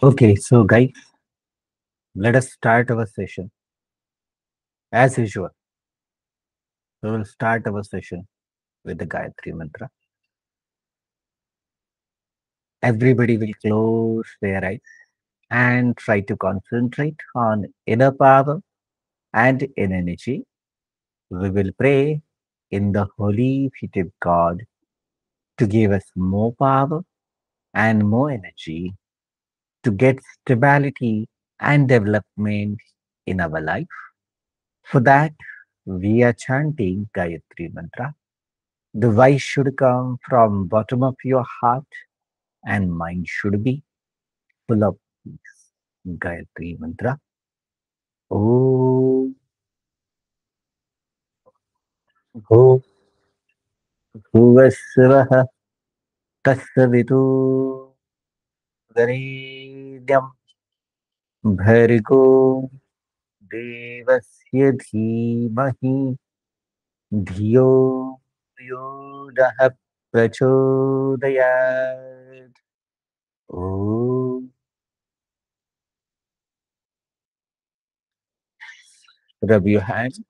Okay, so guys, let us start our session. As usual, we will start our session with the Gayatri Mantra. Everybody will close their eyes and try to concentrate on inner power and in energy. We will pray in the holy feet of God to give us more power and more energy to get stability and development in our life. For that, we are chanting Gayatri Mantra. The voice should come from bottom of your heart and mind should be full of peace. Gayatri Mantra. Om Bho Bhuvasvaha Tassavitu Garedyam Bhargo Devasya Dhimahi Dhiyo Yodah Prachodayat. Om. Rub your hands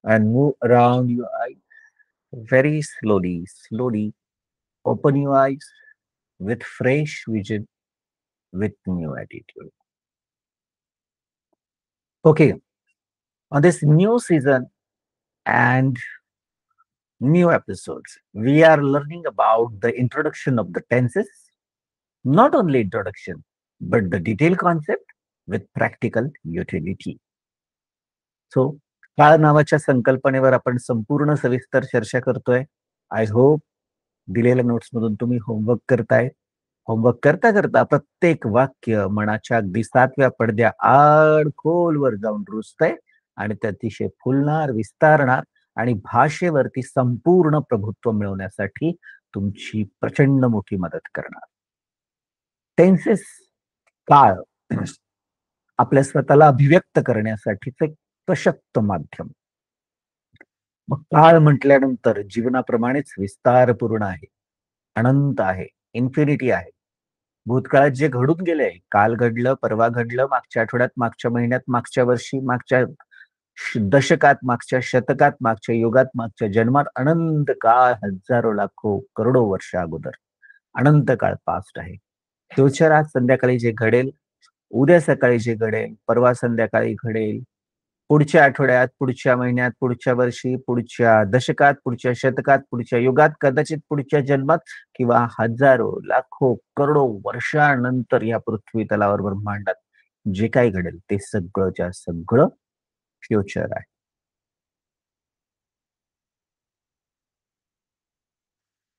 and move around your eyes very slowly. Slowly open your eyes with fresh vision, with new attitude. Okay, on this new season and new episodes, we are learning about the introduction of the tenses, not only introduction, but the detailed concept with practical utility. So काळ नावाच्या संकल्पनेवर आपण संपूर्ण सविस्तर चर्चा करतोय. I hope दिलेल्या notes मधून तुम्ही होमवर्क करताय. होमवर्क करता करता प्रत्येक वाक्य मनाच्या अगदी 7व्या पडद्या आड खोलवर जाऊन रुजतंय आणि ते अतिशय फुलणार, विस्तारणार आणि भाषेवरती संपूर्ण प्रभुत्व मिळवण्यासाठी तुमची प्रचंड मोठी मदत करणार. टेन्सेस काळ आपल्या स्वतःला अभिव्यक्त करण्यासाठीच एक सशक्त माध्यम. मग काळ म्हटल्यानंतर जीवनाप्रमाणेच विस्तारपूर्ण आहे, अनंत आहे, इन्फिनिटी आहे. भूतकाळात जे घडून गेले, काल घडलं, परवा घडलं, मागच्या आठवड्यात, मागच्या महिन्यात, मागच्या वर्षी, मागच्या दशकात, मागच्या शतकात, मागच्या युगात, मागच्या जन्मात, अनंत काळ, हजारो लाखो करोडो वर्ष अगोदर अनंत काळ पास्ट आहे. फ्युचर आज संध्याकाळी जे घडेल, उद्या सकाळी जे घडेल, परवा संध्याकाळी घडेल, पुढच्या आठवड्यात, पुढच्या महिन्यात, पुढच्या वर्षी, पुढच्या दशकात, पुढच्या शतकात, पुढच्या युगात, कदाचित पुढच्या जन्मात किंवा हजारो लाखो करोडो वर्षानंतर या पृथ्वी तलावर ब्रह्मांडात जे काही घडेल ते सगळंच्या सगळं फ्युचर आहे.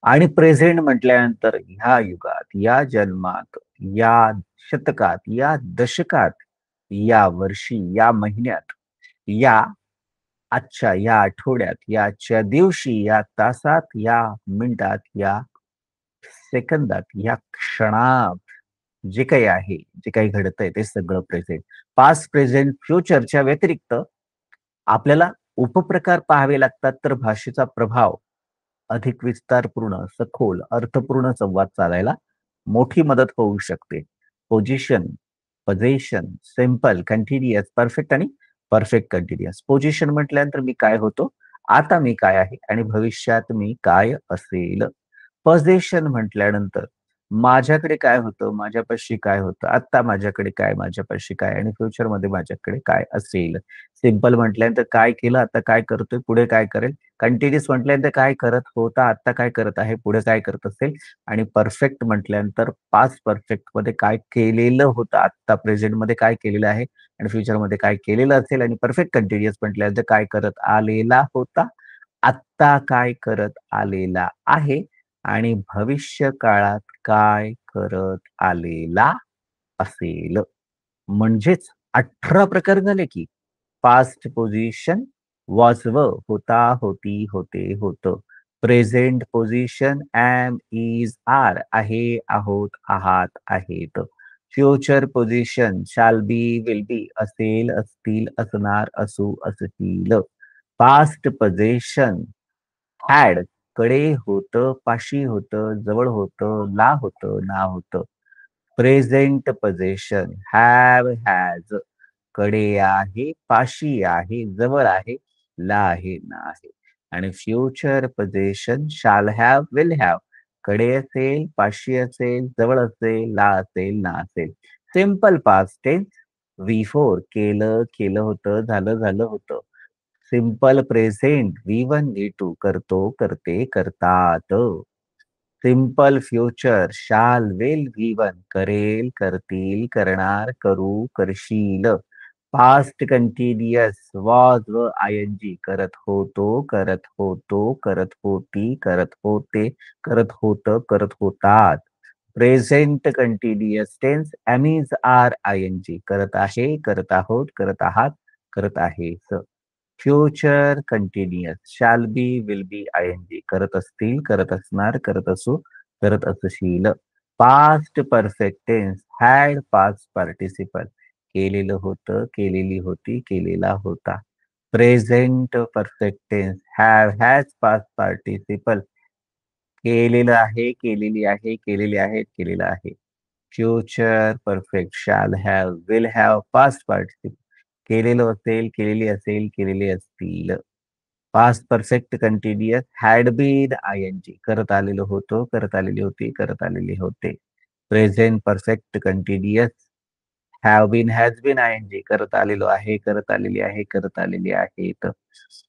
आणि प्रेझेंट म्हटल्यानंतर ह्या युगात, या जन्मात, या शतकात, या दशकात, या वर्षी, या महिन्यात, या आजच्या, या आठवड्यात, या आजच्या दिवशी, या तासात, या मिनिटात, या सेकंदात, या क्षणात जे काही आहे, जे काही घडतंय ते सगळं प्रेझेंट. पास्ट, प्रेझेंट, फ्युचरच्या व्यतिरिक्त आपल्याला उपप्रकार पाहावे लागतात, तर भाषेचा प्रभाव अधिक विस्तारपूर्ण, सखोल, अर्थपूर्ण संवाद चालायला मोठी मदत होऊ शकते. पोझिशन, पोझेशन, सिंपल, कंटिन्युअस, परफेक्ट आणि परफेक्ट कंटिन्युअस. पोझिशन म्हटल्यानंतर मी काय होतो, आता मी काय आहे आणि भविष्यात मी काय असेल. पोझेशन म्हटल्यानंतर माझ्याकडे काय होतं, माझ्यापाशी काय होतं, आता माझ्याकडे काय, माझ्यापाशी काय आणि फ्युचरमध्ये माझ्याकडे काय असेल. सिंपल म्हटल्यानंतर काय केलं, आता काय करतोय, पुढे काय करेल. कंटिन्युअस म्हटल्यानंतर काय करत होता, आता काय करत आहे, पुढे काय करत असेल. आणि परफेक्ट म्हटल्यानंतर पास्ट परफेक्ट मध्ये काय केलेलं होतं, आता प्रेझेंट मध्ये काय केलेलं आहे आणि फ्युचर मध्ये काय केलेलं असेल. आणि परफेक्ट कंटिन्युअस म्हटल्यानंतर काय करत आलेला होता, आत्ता काय करत आलेला आहे आणि भविष्य काळात काय करत आलेला असेल. म्हणजेच 18 प्रकार झाले की पास्ट पोझिशन वॉज व होता, होती, होते, होतं. Present position am, is, are आहे, आहोत, आहात, आहेत. Future position shall be, will be असेल, असतील, असणार, असू, असतील. पास्ट पोझिशन हॅड कडे होतं, पाशी होतं, जवळ होतं, ला होतं, ना होतं. प्रेझेंट पोझिशन हॅव हॅज, कडे आहे, पाशी आहे, जवळ आहे, ला आहे, ना आहे. आणि फ्युचर पोझिशन शाल हॅव, विल हॅव, कडे असेल, पाशी असेल, जवळ असेल, ला असेल, ना असेल. सिंपल पास्ट टेन्स V4 केलं, केलं होतं, झालं, झालं होतं. सिंपल प्रेझेंट V1 V2 करतो, करते, करतात. Simple future shall will V1 करेल, करतील, करणार, करू, करशील. पास्ट कंटिन्युअस वॉज व ING करत होतो, करत होतो, करत होती, करत होते, करत होत, करत होतात. Present continuous tense am are ING करत आहे, करत आहोत, करत आहात, करत आहेस. Future continuous shall be, will be, ING करत असतील, करत असणार, करत असू, करत असशील. Past perfect tense had, past participle केलेलं होतं, केलेली होती, केलेला होता. Present perfect tense have, has, past participle केलेलं आहे, केलेली आहे, केलेले आहेत, केलेलं आहे. Future perfect shall have, will have, past participle केलेलं असेल, केलेली असेल, केलेले असतील. Past perfect continuous had been ING करत आलेलो होतो, करत आलेली होती, करत आलेले होते. Present perfect continuous have been, has been, ING करत आलेलो आहे, करत आलेली आहे, करत आलेली आहेत.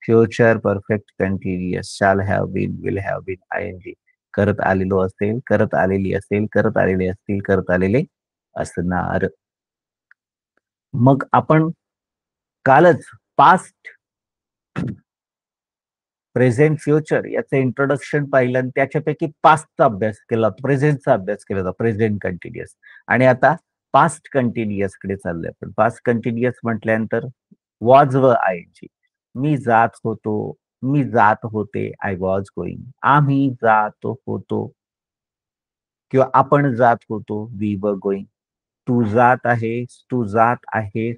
Future perfect continuous shall have been, will have been, ING करत आलेलो असेल, करत आलेली असेल, करत आलेले असतील, करत आलेले असणार. मग आपण कालच पास्ट, प्रेझेंट, फ्युचर याचं इंट्रोडक्शन पाहिलं आणि त्याच्यापैकी पास्टचा अभ्यास केला, प्रेझेंटचा अभ्यास केला होता, प्रेझेंट कंटिन्युअस. आणि आता पास्ट कंटिन्युअस कडे चाललोय आपण. पास्ट कंटिन्युअस म्हटल्यानंतर वॉज व ING. मी जात होतो, मी जात होते, आय वॉज गोईंग. आम्ही जात होतो किंवा आपण जात होतो, वी वर गोईंग. तू जात आहेस, तू जात आहेस,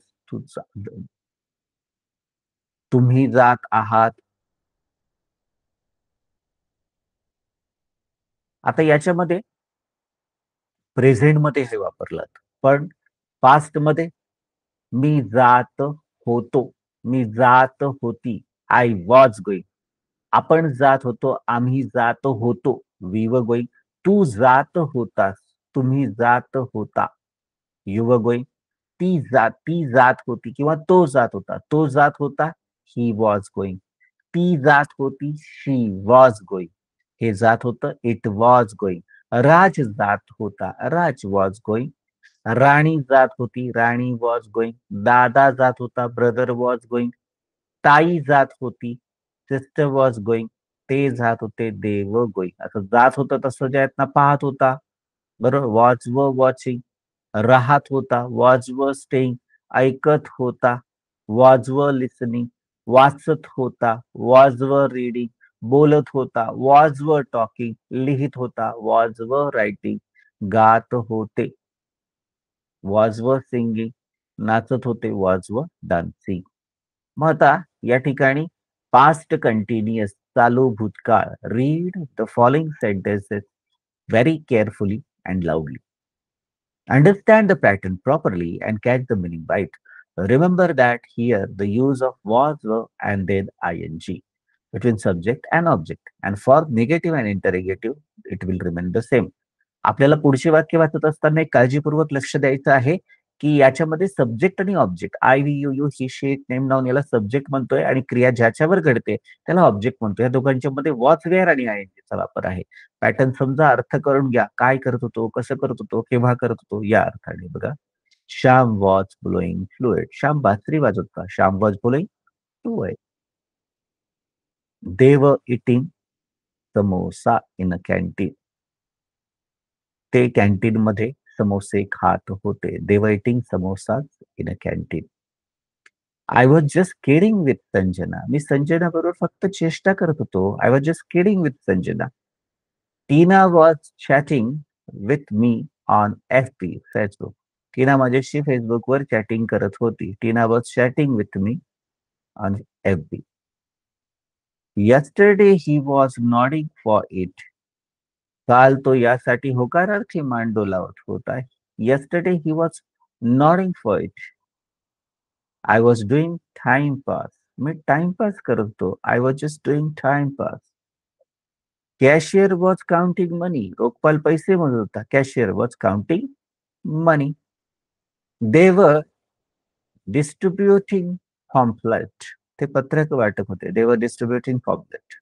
तुम्ही जात आहात. आता याच्यामध्ये प्रेझेंट मध्ये हे वापरलात, पण पास्ट मध्ये मी जात होतो, मी जात होती, आय वॉज गोईंग. आपण जात होतो, आम्ही जात होतो, वी वर गोईंग. तू जात होतास, तुम्ही जात होता, यू वर गोईंग. ती जात होती किंवा तो जात होता, तो जात होता, ही वॉज गोईंग. ती जात होती, शी वॉज गोईंग. हे जात होतं, इट वॉज गोईंग. राज जात होता, राज वॉज गोईंग. राणी जात होती, राणी वॉज गोईंग. दादा जात होता, ब्रदर वॉज गोईंग. ताई जात होती, सिस्टर वॉज गोईंग. ते जात होते, दे वर गोईंग. असं जात होतं तसं ज्या आहेत ना, पाहत होता, बरोबर, वॉच व वॉचिंग. राहत होता, वॉज व स्टेईंग. ऐकत होता, वॉज व लिसनिंग. वाचत होता, वॉज व रीडिंग. बोलत होता, वॉज व टॉकिंग. लिहित होता, वॉज व रायटिंग. गात होते, वॉज व सिंगिंग. नाचत होते, वॉज व डान्सिंग. मग आता या ठिकाणी पास्ट कंटिन्युअस चालू भूतकाळ. Read the following sentences very carefully and लाऊडली. Understand the pattern properly and catch the meaning right. Remember that here the use of was, were, and then ing between subject and object. And for negative and interrogative, it will remain the same. आपल्याला पुढचे वाक्य वाचत असताना एक काळजीपूर्वक लक्ष द्यायचं आहे की याच्यामध्ये सब्जेक्ट आणि object, I V you you he she it name noun याला सब्जेक्ट म्हणतोय आणि क्रिया ज्याच्यावर घडते त्याला ऑब्जेक्ट म्हणतोय. या दोघांच्या मध्ये वॉच, वेअर आणि आयएनजीचा वापर आहे. पॅटर्न समजा, अर्थ करून घ्या. काय करत होतो, कसं करत होतो, केव्हा करत होतो, या अर्थाने बघा. Shyam was blowing flute. Shyam बासरी वाजवत का? Shyam was blowing flute. They were eating samosa in a canteen. ते कॅन्टीन मध्ये समोसे खात होते. They were eating samosas in a canteen. I was just kidding with Sanjana. मी संजना बरोबर फक्त चेष्टा करत होतो. I was just kidding with Sanjana. Tina was chatting with me on FB Facebook. Tina माझ्याशी फेसबुकवर चॅटिंग करत होती. टीना was chatting with me on FB. Yesterday he was nodding for it. काल तो यासाठी होकारार्थी मान डोलावत होता. Yesterday he was nodding for it. I was doing time pass. Me timepass करत होतो. I was just doing time pass. Cashier was counting money. रोकपाल पैसे मोजत होता. Cashier was counting money. They were distributing pamphlet. ते पत्रक वाटप होते. They were distributing pamphlet.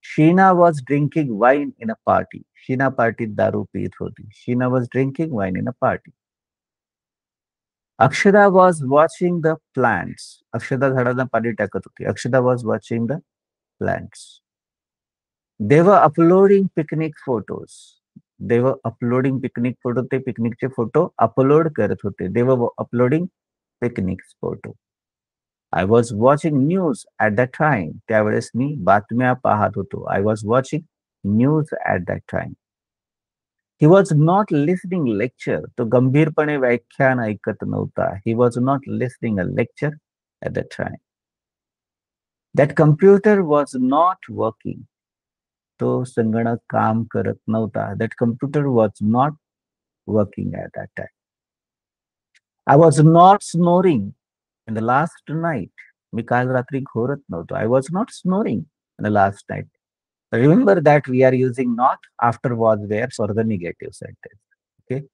Sheena was drinking wine in a party. Sheena party दारू पीत होती. Sheena was drinking wine in a party. Akshada was watching the plants. Akshada झाडांना पाणी टाकत होती. Akshada was watching the plants. They were uploading picnic photos. They were uploading picnic photo. ते पिकनिकचे photo upload करत होते. They were uploading picnic photo. I was watching news at that time. त्यावेळेस मी बातम्या पाहत होतो. I was watching news at that time. He was not listening lecture. तो गंभीरपणे व्याख्यान ऐकत नव्हता. He was not listening a lecture at that time. That computer was not working. तो संगणक काम करत नव्हता. That computer was not working at that time. I was not snoring in the last night. मी काल रात्री घोरत नव्हतो. I was not snoring in the last night. Remember that we are using not after was where for the negative sentence. Okay.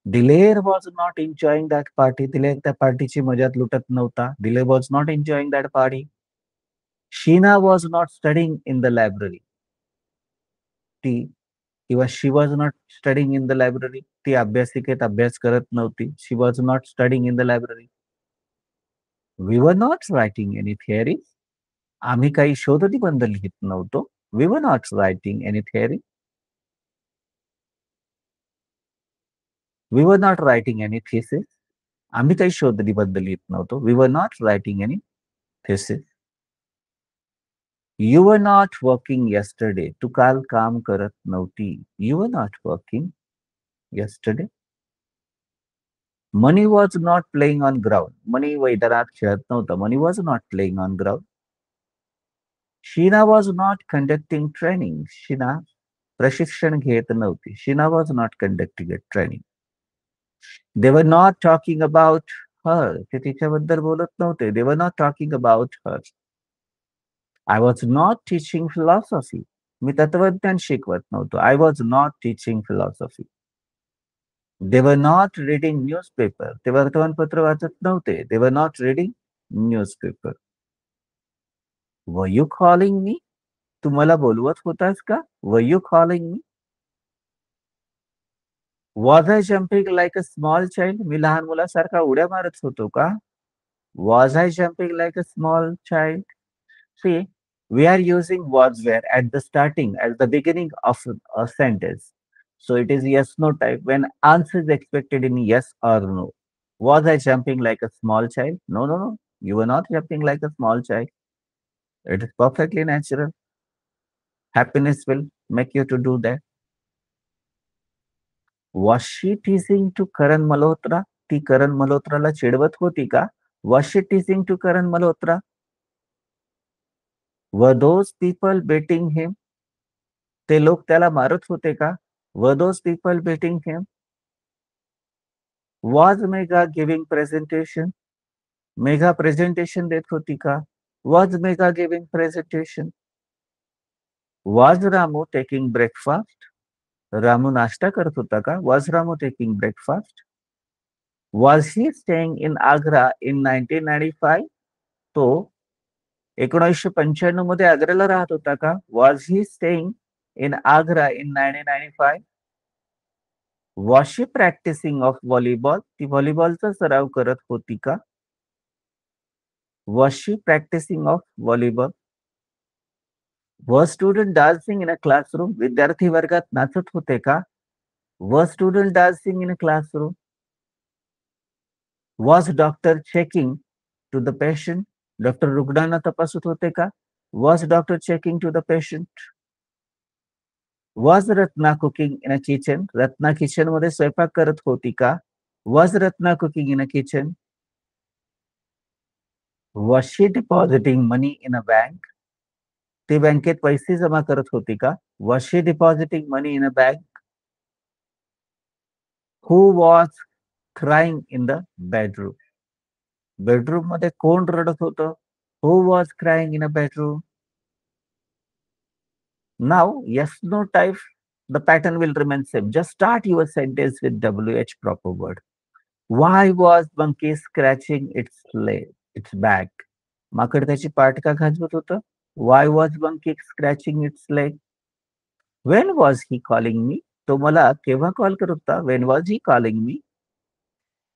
Dileer was not enjoying that party. Dileer त्या पार्टीची मजात लुटत नव्हता. Dileer was not enjoying that party. Sheena was not studying in the library. ती किंवा she was not studying in the library. ती अभ्यासिकेत अभ्यास करत नव्हती. She was not studying in the library. We were not writing any theories. आम्ही काही शोधनिबंध लिहित नव्हतो. We were not writing any theory. We were not writing any thesis. आम्ही काही शोधनिबंध लिहित नव्हतो. We were not writing any thesis. You were not working yesterday. तू काल काम करत नव्हती. You were not working yesterday. Money was not playing on ground. Money मैदानात खेळत नव्हता. Money was not playing on ground. Sheena was not conducting training. Sheena प्रशिक्षण घेत नव्हती. Sheena was not conducting a training. They were not talking about her. ते तिच्याबद्दल बोलत नव्हते. They were not talking about her. I was not teaching philosophy. मी तत्वज्ञान शिकवत नव्हतो. I was not teaching philosophy. They were not reading newspaper. ते वर्तमानपत्र वाचत नव्हते. They were not reading newspaper. Were you calling me? तू मला बोलवत होतास का? Were you calling me? Was I jumping like a small child? मी लहान मुलासारखा उड्या मारत होतो का? Was I jumping like a small child? See, we are using was where at the starting, at the beginning of a sentence. So it is yes no type when answer is expected in yes or no. Was I jumping like a small child? No, no, no. You were not jumping like a small child. It is perfectly natural. Happiness will make you to do that. Was she teasing to Karan Malhotra? ती करण मल्होत्राला चिडवत होती का? Was she teasing to Karan Malhotra? Were those people beating him? ते लोक त्याला मारत होते का? Were those people beating him? Was Megha giving presentation? Megha presentation देत होती का? Was Megha giving presentation? Was Ramu taking breakfast? Ramu नाश्ता करत होता का? Was Ramu taking breakfast? Was he staying in Agra in 1995? तो 1995 मध्ये आग्र्याला राहत होता का? Was he staying in Agra in 1995? Was she practicing of volleyball? ती व्हॉलीबॉलचा सराव करत होती का? Was she practicing of volleyball? Was student dancing in a classroom? विद्यार्थी वर्गात नाचत होते का? Was student dancing in a classroom? Was doctor checking to the patient? Doctor रुग्णांना तपासत होते का? Was doctor checking to the patient? Was Ratna cooking in a kitchen? Ratna kitchen मध्ये स्वयंपाक करत होती का? Was Ratna cooking in a kitchen? Was she depositing money in a bank? ती बँकेत पैसे जमा करत होती का? Was she depositing money in a bank? Who was crying in the bedroom. Bedroom मध्ये कोण रडत होतं? Who was crying in a bedroom? Now, yes, no type, the pattern will remain same. Just start your sentence with WH proper word. Why was monkey scratching its leg, its back? माकड त्याची पाठ का खाजवत होतं? Why was monkey scratching its leg? When was he calling me? तो मला केव्हा call करत होता? When was he calling me?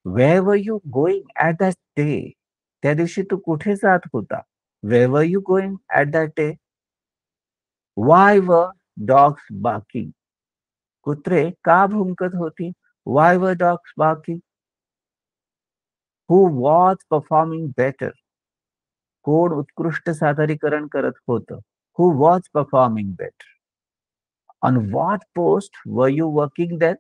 Where were you going at that day? त्या दिवशी तू कुठे जात होता? Where were you going at that day? Why were dogs barking? कुत्रे का भुंकत होती? Why were dogs barking? Who was performing better? कोण उत्कृष्ट सादरीकरण करत होतं? Who was performing better? On what post were you working then?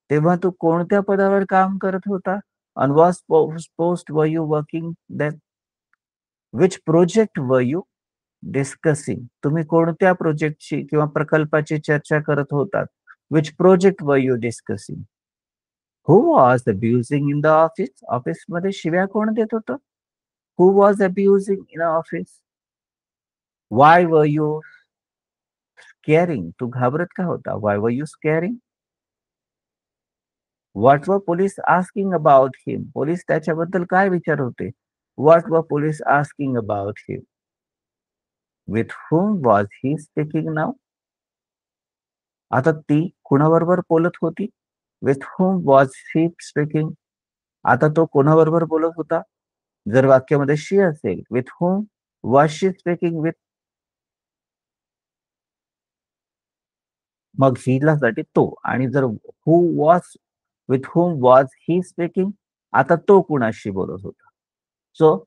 तेव्हा तू कोणत्या पदावर काम करत होता? On what post were you working then? Which project were you discussing? तुम्ही कोणत्या प्रोजेक्टची किंवा प्रकल्पाची चर्चा करत होतात? Which project were you discussing? Who was abusing in the office? Office मध्ये शिव्या कोण देत होतं? Who was abusing in the office? Why were you scaring? तू घाबरत का होता? Why were you scaring? What were police asking about him? Police त्याच्याबद्दल काय विचार होते? What were police asking about him? With whom was he speaking now? आता ती कुणाबरोबर बोलत होती? With whom was she speaking? आता तो कोणाबरोबर बोलत होता? जर वाक्यामध्ये शी असेल, with whom was she speaking with? मग हीला साठी तो आणि जर who was with whom was he speaking, आता तो कुणाशी बोलत होता? सो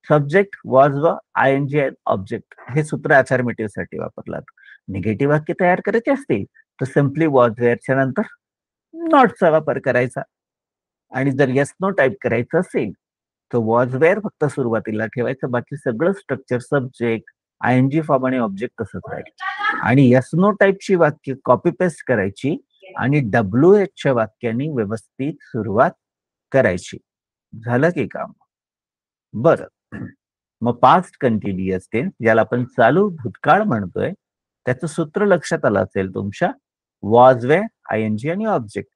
सब्जेक्ट वॉज व आयएनजी अँड ऑब्जेक्ट हे सूत्र अफर्मेटिव्ह साठी वापरलात. निगेटिव्ह वाक्य तयार करायचे असतील तर सिम्पली वॉज वेअरच्या नंतर नॉटचा वापर करायचा आणि जर येस नो टाईप करायचं असेल तर वॉज वेअर फक्त सुरुवातीला ठेवायचं, बाकी सगळं स्ट्रक्चर सब्जेक्ट आयएनजी फॉर्म आणि ऑब्जेक्ट तसंच राहील. आणि येस नो टाईपची वाक्य कॉपी पेस्ट करायची आणि WH च्या वाक्याने व्यवस्थित सुरुवात करायची. झालं की काम? बरं. मग पास्ट कंटिन्युअस टेन्स ज्याला आपण चालू भूतकाळ म्हणतोय, त्याचं सूत्र लक्षात आलं असेल तुमच्या. वॉज वेअर आयएनजी आणि ऑब्जेक्ट.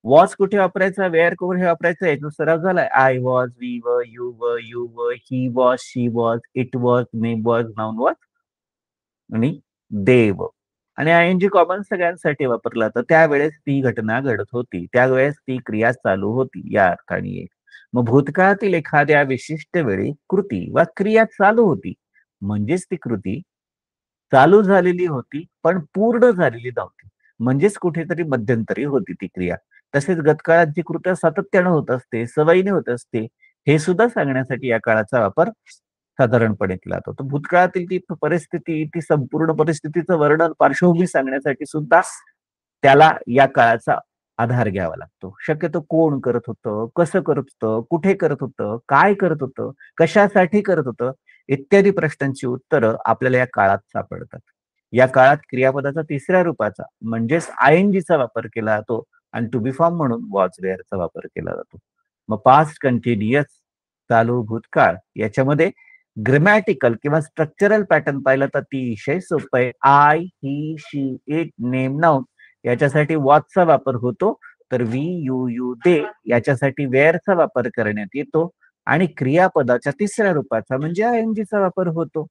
वॉज कुठे वापरायचा, वेअर कुठे वापरायचा याचा सराव झालाय. I was, we were, you were, he was, she was, it was, name was, noun was आणि देव. आणि आयएनजी कॉमन सगळ्यांसाठी वापरला तर त्यावेळेस ती घटना घडत होती, त्यावेळेस ती क्रिया चालू होती या अर्थाने येईल. मग भूतकाळातील एखाद्या विशिष्ट वेळी कृती वा क्रिया चालू होती म्हणजेच ती कृती चालू झालेली होती पण पूर्ण झालेली नव्हती, म्हणजेच कुठेतरी मध्यंतरी होती ती क्रिया. तसेच गतकाळात जी कृत्य सातत्यानं होत असते, सवयीने होत असते, हे सुद्धा सांगण्यासाठी या काळाचा वापर साधारणपणे केला जातो. तर भूतकाळातील ती परिस्थिती, ती संपूर्ण परिस्थितीचं वर्णन, पार्श्वभूमी सांगण्यासाठी सुद्धा त्याला या काळाचा आधार घ्यावा लागतो. शक्यतो कोण करत होतं, कसं करत होतं, कुठे करत होतं, काय करत होतं, कशासाठी करत होतं, इत्यादी प्रश्नांची उत्तरं आपल्याला या काळात सापडतात. या काळात क्रियापदाचा तिसऱ्या रूपाचा म्हणजेच आयएनजीचा वापर केला जातो आणि टू बी फॉर्म म्हणून वॉज वेअरचा वापर केला जातो. मग पास्ट कंटिन्युअस चालू भूतकाळ याच्यामध्ये ग्रामॅटिकल किंवा स्ट्रक्चरल पॅटर्न पाहिलं तर अतिशय सोपं आहे. I, he, she, it, name, noun याच्यासाठी वॉजचा वापर होतो, तर वी, यू, दे याच्यासाठी वेअरचा वापर करण्यात येतो आणि क्रियापदाच्या तिसऱ्या रूपाचा म्हणजे आयएनजीचा वापर होतो.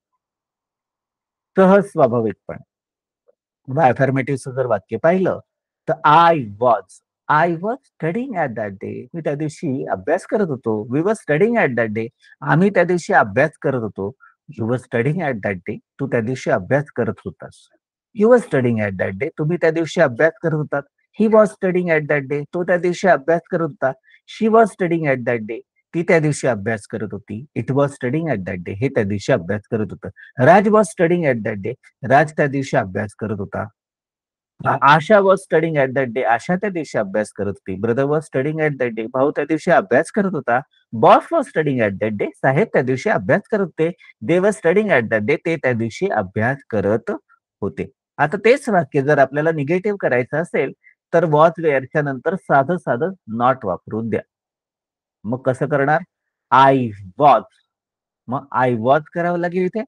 सहज स्वाभाविकपणे. अफर्मेटिव्हचं जर वाक्य पाहिलं तर I was studying at that day. मी त्या दिवशी अभ्यास करत होतो. वी वर स्टडिंग ऍट दॅट डे. आम्ही त्या दिवशी अभ्यास करत होतो. You were studying at that day. तू त्या दिवशी अभ्यास करत होतास. You were studying at that day. तुम्ही त्या दिवशी अभ्यास करत होतात. He was studying at that day. तो त्या दिवशी अभ्यास करत होता. She was studying at that day. ती त्या दिवशी अभ्यास करत होती. It was studying at that day. हे त्या दिवशी अभ्यास करत होतं. Raj was studying at that day. Raj त्या दिवशी अभ्यास करत होता. Asha was studying at that day. Asha त्या दिवशी अभ्यास करत होती. Brother was studying at that day. भाऊ त्या दिवशी अभ्यास करत होता. Boss was studying at that day. साहेब त्या दिवशी अभ्यास करत होते. दे वर स्टडिंग ऍट दॅट डे. ते त्या दिवशी अभ्यास करत होते. आता तेच वाक्य जर आपल्याला निगेटिव्ह करायचं असेल तर वॉज वेअरच्या नंतर साधं साधं नॉट वापरून द्या. मग कसं करणार? आय वॉज, मग आय वॉज करावं लागेल इथे.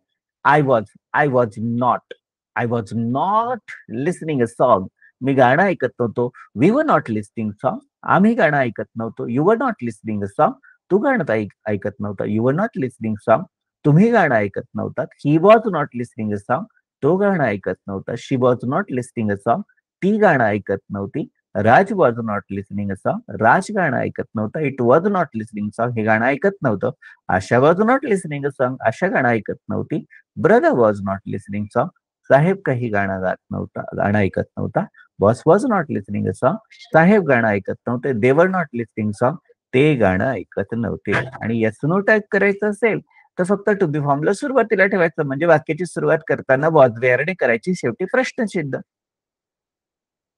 I was, I was not, I was not listening a song. मी गाणं ऐकत नव्हतो. We were not listening song. आम्ही गाणं ऐकत नव्हतो. You were not listening a song. तू गाणं ऐकत नव्हता. You were not listening song. तुम्ही गाणं ऐकत नव्हतात. He was not listening a song. तो गाणं ऐकत नव्हता. She was not listening a song. ती गाणं ऐकत नव्हती. Raj was not listening a song. Raj गाणं ऐकत नव्हता. It was not listening song. हे गाणं ऐकत नव्हतं. Asha was not listening a song. Asha गाणं ऐकत नव्हती. Brother was not listening song. साहेब काही गाणं गात नव्हता, गाणं ऐकत नव्हता. Boss was not listening a song. साहेब गाणं ऐकत नव्हते. दे वर नॉट लिसनिंग सॉन्ग. ते गाणं ऐकत नव्हते. आणि येस नो टाईप करायचं असेल तर फक्त टू बी फॉर्मला सुरुवातीला ठेवायचं, म्हणजे वाक्याची सुरुवात करताना वॉज वेअरने करायची, शेवटी प्रश्नचिन्ह.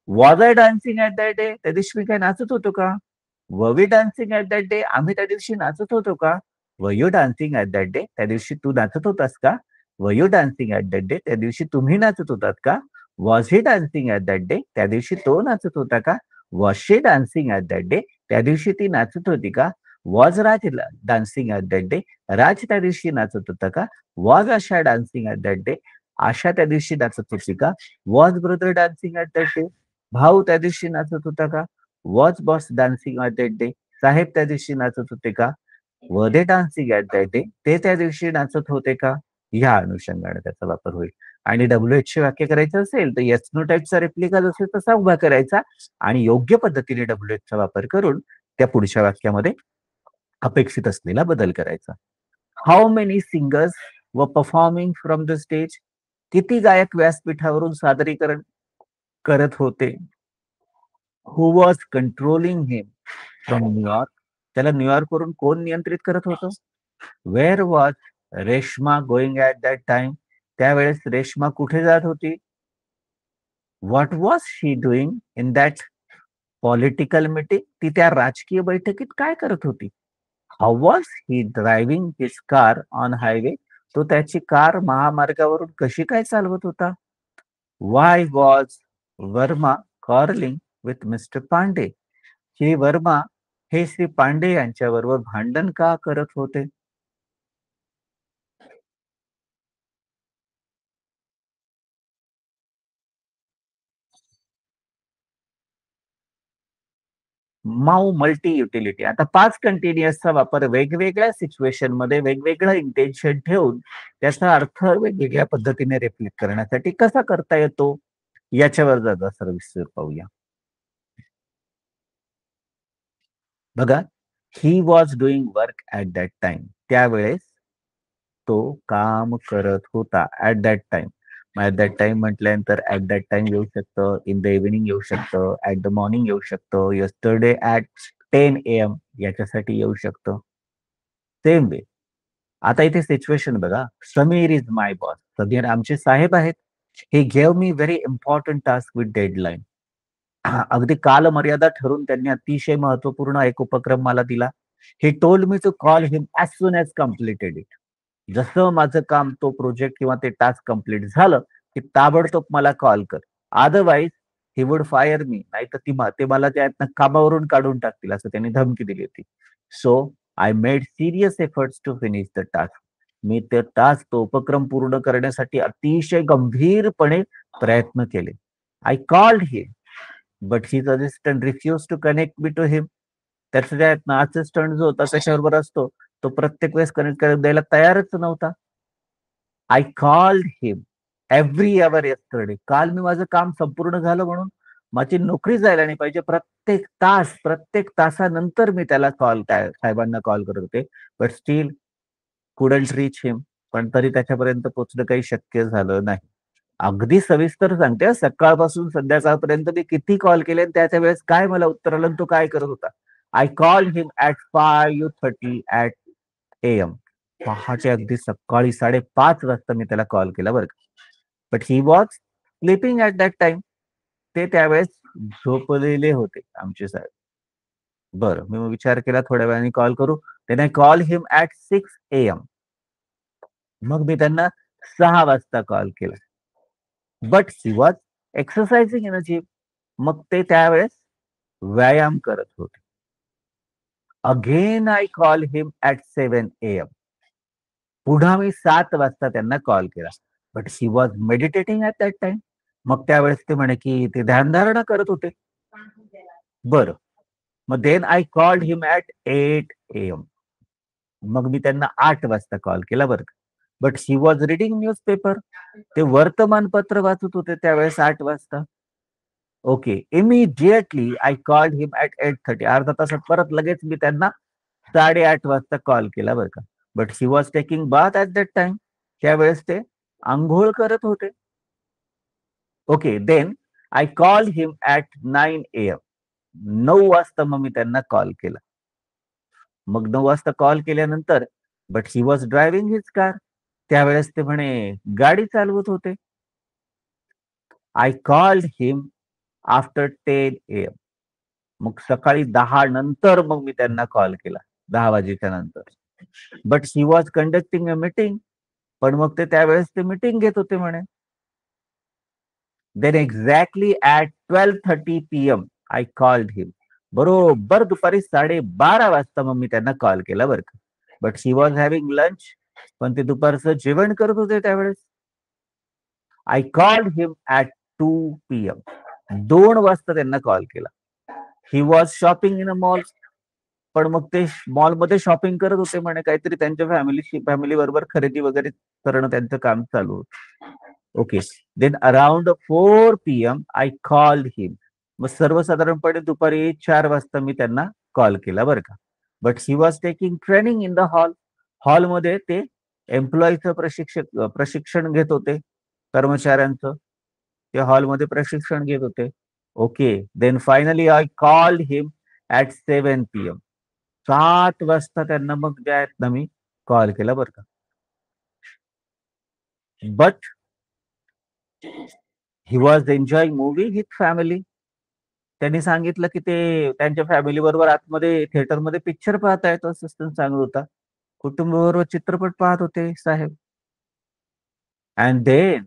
Was I dancing at that day? त्या दिवशी मी काय नाचत होतो का? Were we dancing at that day? आम्ही त्या दिवशी नाचत होतो का? Were you dancing at that day? त्या दिवशी तू नाचत होतास का? Were you dancing at that day? त्या दिवशी तुम्ही नाचत होतात का? Was he dancing at that day? त्या दिवशी तो नाचत होता का? Was she dancing at that day? त्या दिवशी ती नाचत होती का? Was Raj dancing at that day? Raj त्या दिवशी नाचत होता का? Was Asha dancing at that day? Asha त्या दिवशी नाचत होती का? Was brother dancing at that day? भाऊ त्या दिवशी नाचत होता का? Was boss dancing at that day? साहेब त्या दिवशी नाचत होते का? Were they dancing at that day? ते त्या दिवशी नाचत होते का? ह्या अनुषंगाने त्याचा वापर होईल. आणि WH चे वाक्य करायचं असेल तर येस नो टाईपचा रेप्लिका जसे तसा उभा करायचा आणि योग्य पद्धतीने WH चा वापर करून त्या पुढच्या वाक्यामध्ये अपेक्षित असलेला बदल करायचा. How many singers were performing from the stage? किती गायक व्यासपीठावरून सादरीकरण करत होते? Who was controlling him from New York? त्याला न्यूयॉर्क वरून कोण नियंत्रित करत होतं? Where was Reshma going at that time? त्यावेळेस रेश्मा कुठे जात होती? What was she doing in that political meeting? ती त्या राजकीय बैठकीत काय करत होती? How was he driving his car on highway? तो त्याची कार महामार्गावरून कशी काय चालवत होता? Why was Verma quarrelling with mister Pandey? Shri Verma हे श्री पांडे यांच्याबरोबर भांडण का करत होते? माऊ मल्टी युटिलिटी. आता पाच कंटिन्युअसचा वापर वेगवेगळ्या सिच्युएशन मध्ये वेगवेगळं इंटेन्शन ठेवून त्याचा अर्थ वेगवेगळ्या पद्धतीने रिफ्लेक्ट करण्यासाठी कसा करता येतो याच्यावर जरा सविस्तर पाहूया. बघा, he was doing work at that time. त्यावेळेस तो काम करत होता. At that time. At that time म्हटल्यानंतर ऍट दॅट टाइम येऊ शकतं, इन द इव्हिनिंग येऊ शकतं, ऍट द मॉर्निंग येऊ शकतं, यस्टरडे ऍट 10 AM याच्यासाठी येऊ शकतं. Same way. आता इथे सिच्युएशन बघा. Sameer is my boss. Sameer आमचे साहेब आहेत. He gave me very important task with deadline. अगदी कालमर्यादा ठरवून त्यांनी अतिशय महत्वपूर्ण एक उपक्रम मला दिला. He told me to call him as soon as completed it. जसं माझं काम तो प्रोजेक्ट किंवा ते टास्क कंप्लीट झालं, की ताबडतोब मला कॉल कर. अदरवाईज ही वुड फायर मी. नाहीतर ते मला त्या कामावरून काढून टाकतील असं त्यांनी धमकी दिली होती. So I made serious efforts to finish the task. मी ते टास्क तो उपक्रम पूर्ण करण्यासाठी अतिशय गंभीरपणे प्रयत्न केले. I called him but his assistant refuse to connect me to him. त्याचा असिस्टंट जो होता त्याच्याबरोबर असतो, तो प्रत्येक वेळेस कनेक्ट करून द्यायला तयारच नव्हता. I called him every our yesterday. काल मी माझं काम संपूर्ण झालं म्हणून माझी नोकरी जायला नाही पाहिजे. प्रत्येक तासानंतर मी त्याला साहेबांना कॉल करत होते. बट स्टील कुडंट रीच हिम. पण तरी त्याच्यापर्यंत पोहोचणं काही शक्य झालं नाही. अगदी सविस्तर सांगते हा, सकाळपासून संध्याकाळपर्यंत मी किती कॉल केले आणि त्याच्या वेळेस काय मला उत्तर आलं आणि तो काय करत होता. I call him at 5:30 at AM. पहाटे अगदी सकाळी 5:30 वाजता मी त्याला कॉल केला बरं का. But he was sleeping at that time. ते त्यावेळेस झोपलेले होते आमचे साहेब. बरं, मी मग विचार केला थोड्या वेळाने कॉल करू. Then I call him at 6 AM. मग मी त्यांना 6 वाजता कॉल केला. But she was exercising in a gym. मग ते त्यावेळेस व्यायाम करत होते. Again I call him at 7 AM. पुन्हा मी 7 वाजता त्यांना कॉल केला. But she was meditating at that time. मग त्यावेळेस ते म्हणे की ते ध्यानधारणा करत होते. बरं. मग then I called him at 8 AM. मग मी त्यांना 8 वाजता कॉल केला बरं का. But she was reading newspaper. ते वर्तमानपत्र वाचत होते त्यावेळेस 8 वाजता. Okay. Immediately I called him at 8:30. अर्धा तासात परत लगेच मी त्यांना 8:30 वाजता कॉल केला बरं का. But she was taking bath at that time. त्यावेळेस ते अंघोळ करत होते. Okay. Then I call him at 9 AM. 9 वाजता मग मी त्यांना कॉल केला. मग 9 वाजता कॉल केल्यानंतर but he was driving his car. त्यावेळेस ते म्हणे गाडी चालवत होते. I called him after 10 AM. मग सकाळी 10 नंतर मग मी त्यांना कॉल केला. 10 वाजेच्या नंतर. But he was conducting a meeting. पण मग ते त्यावेळेस ते मीटिंग घेत होते म्हणे. Then exactly at 12:30 PM I called him. बरोबर दुपारी 12:30 वाजता मग मी त्यांना कॉल केला बरं का. But she was having lunch. पण ते दुपारचं जेवण करत होते त्यावेळेस. I called him at 2 PM. 2 वाजता त्यांना कॉल केला. He was shopping in a mall. पण मग ते मॉलमध्ये शॉपिंग करत होते म्हणे काहीतरी त्यांच्या फॅमिली बरोबर खरेदी वगैरे करणं त्यांचं काम चालू होतं. Okay. Then around 4 PM I called him. मग सर्वसाधारणपणे दुपारी 4 वाजता मी त्यांना कॉल केला बरं का. But he was taking training in the hall. हॉलमध्ये ते एम्प्लॉईचं प्रशिक्षण घेत होते. कर्मचाऱ्यांचं. ते हॉलमध्ये प्रशिक्षण घेत होते. Okay. Then finally I called him at 7 PM. 7 वाजता त्यांना मग जे आहेत ना मी कॉल केला बरं का. But he was enjoying movie with family. त्यांनी सांगितलं की ते त्यांच्या फॅमिली बरोबर आतमध्ये थिएटरमध्ये पिक्चर पाहतायत असं त्यांनी सांगत होता. कुटुंबाबरोबर चित्रपट पाहत होते साहेब. And then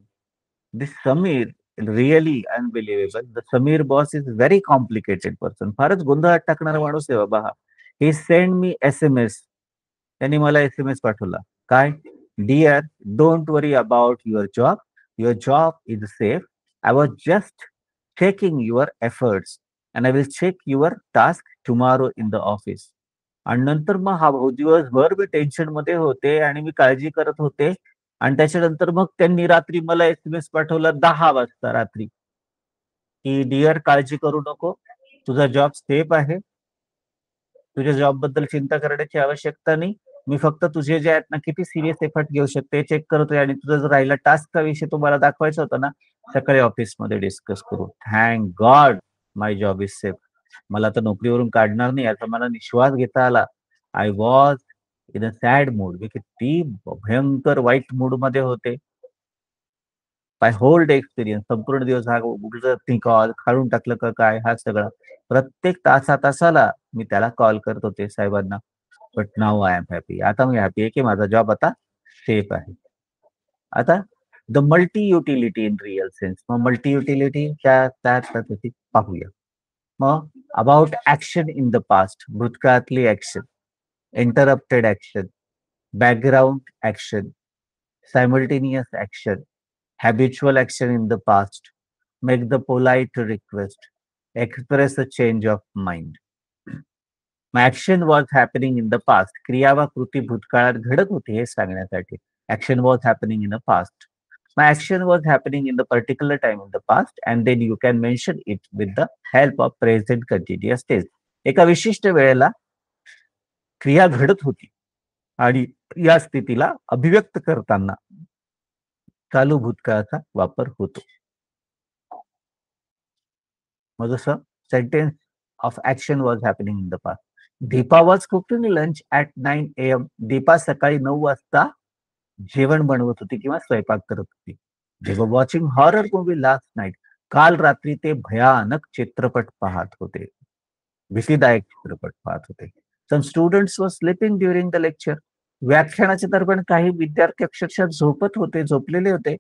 this Sameer really unbelievable. The Sameer boss is very complicated person. फारच गोंधळात टाकणारा माणूस आहे बाबा हा. He send me SMS. त्यांनी मला SMS पाठवला. काय? Dear, don't worry about your job. Your job is safe. I was just checking your efforts and I will check your task tomorrow in the office. आणि नंतर मग हा भाऊ दिवसभर मी टेन्शन मध्ये होते आणि मी काळजी करत होते. आणि त्याच्यानंतर मग त्यांनी रात्री मला SMS पाठवला 10 वाजता रात्री, की डिअर काळजी करू नको. तुझा जॉब सेफ आहे. तुझ्या जॉबबद्दल चिंता करण्याची आवश्यकता नाही. मी फक्त तुझे जे आहेत ना किती सिरियस एफर्ट घेऊ शकते चेक करतोय आणि तुझा जो राहिला टास्कचा विषय तुम्हाला दाखवायचा होता ना, सकाळी ऑफिसमध्ये डिस्कस करू. Thank God my job is safe. मला तर नोकरीवरून काढणार नाही याचा मला विश्वास घेता आला. I was in a sad mood. मी किती भयंकर वाईट मूड मध्ये होते. बाय होल डे एक्सपिरियन्स संपूर्ण दिवस हा उगीचच नाही कॉल काढून टाकलं का काय हा सगळा. प्रत्येक तासाला मी त्याला कॉल करत होते साहेबांना. But now I am happy. आता मी हॅपी आहे की माझा जॉब आता सेफ आहे. आता the multi utility in real sense. मग मल्टी युटिलिटी त्या पद्धतीत पाहूया. मग about action in the past. भूतकाळातली action. Interrupted action. Background action. Simultaneous action. habitual action in the past, make the polite request, express a change of mind. Action was happening in the past. क्रिया व कृती भूतकाळात घडत होती हे सांगण्यासाठी. Action was happening in the past. My action was happening in the particular time in the past and then you can mention it with the help of present continuous tense. एका विशिष्ट वेळेला क्रिया घडत होती आणि या स्थितीला अभिव्यक्त करताना चालू भूतकाळाचा वापर होतो. मग जसं sentence of action was happening in the past. Deepa was cooking lunch at 9 AM. Deepa सकाळी 9 वाजता जेवण बनवत होती किंवा स्वयंपाक करत होती. जेव्हा watching horror movie last night. काल रात्री ते भयानक चित्रपट पाहत होते. भीतीदायक चित्रपट पाहत होते. Some students were sleeping during the lecture. व्याख्यानाच्या दरम्यान काही विद्यार्थी अक्षरशः झोपत होते, झोपलेले होते.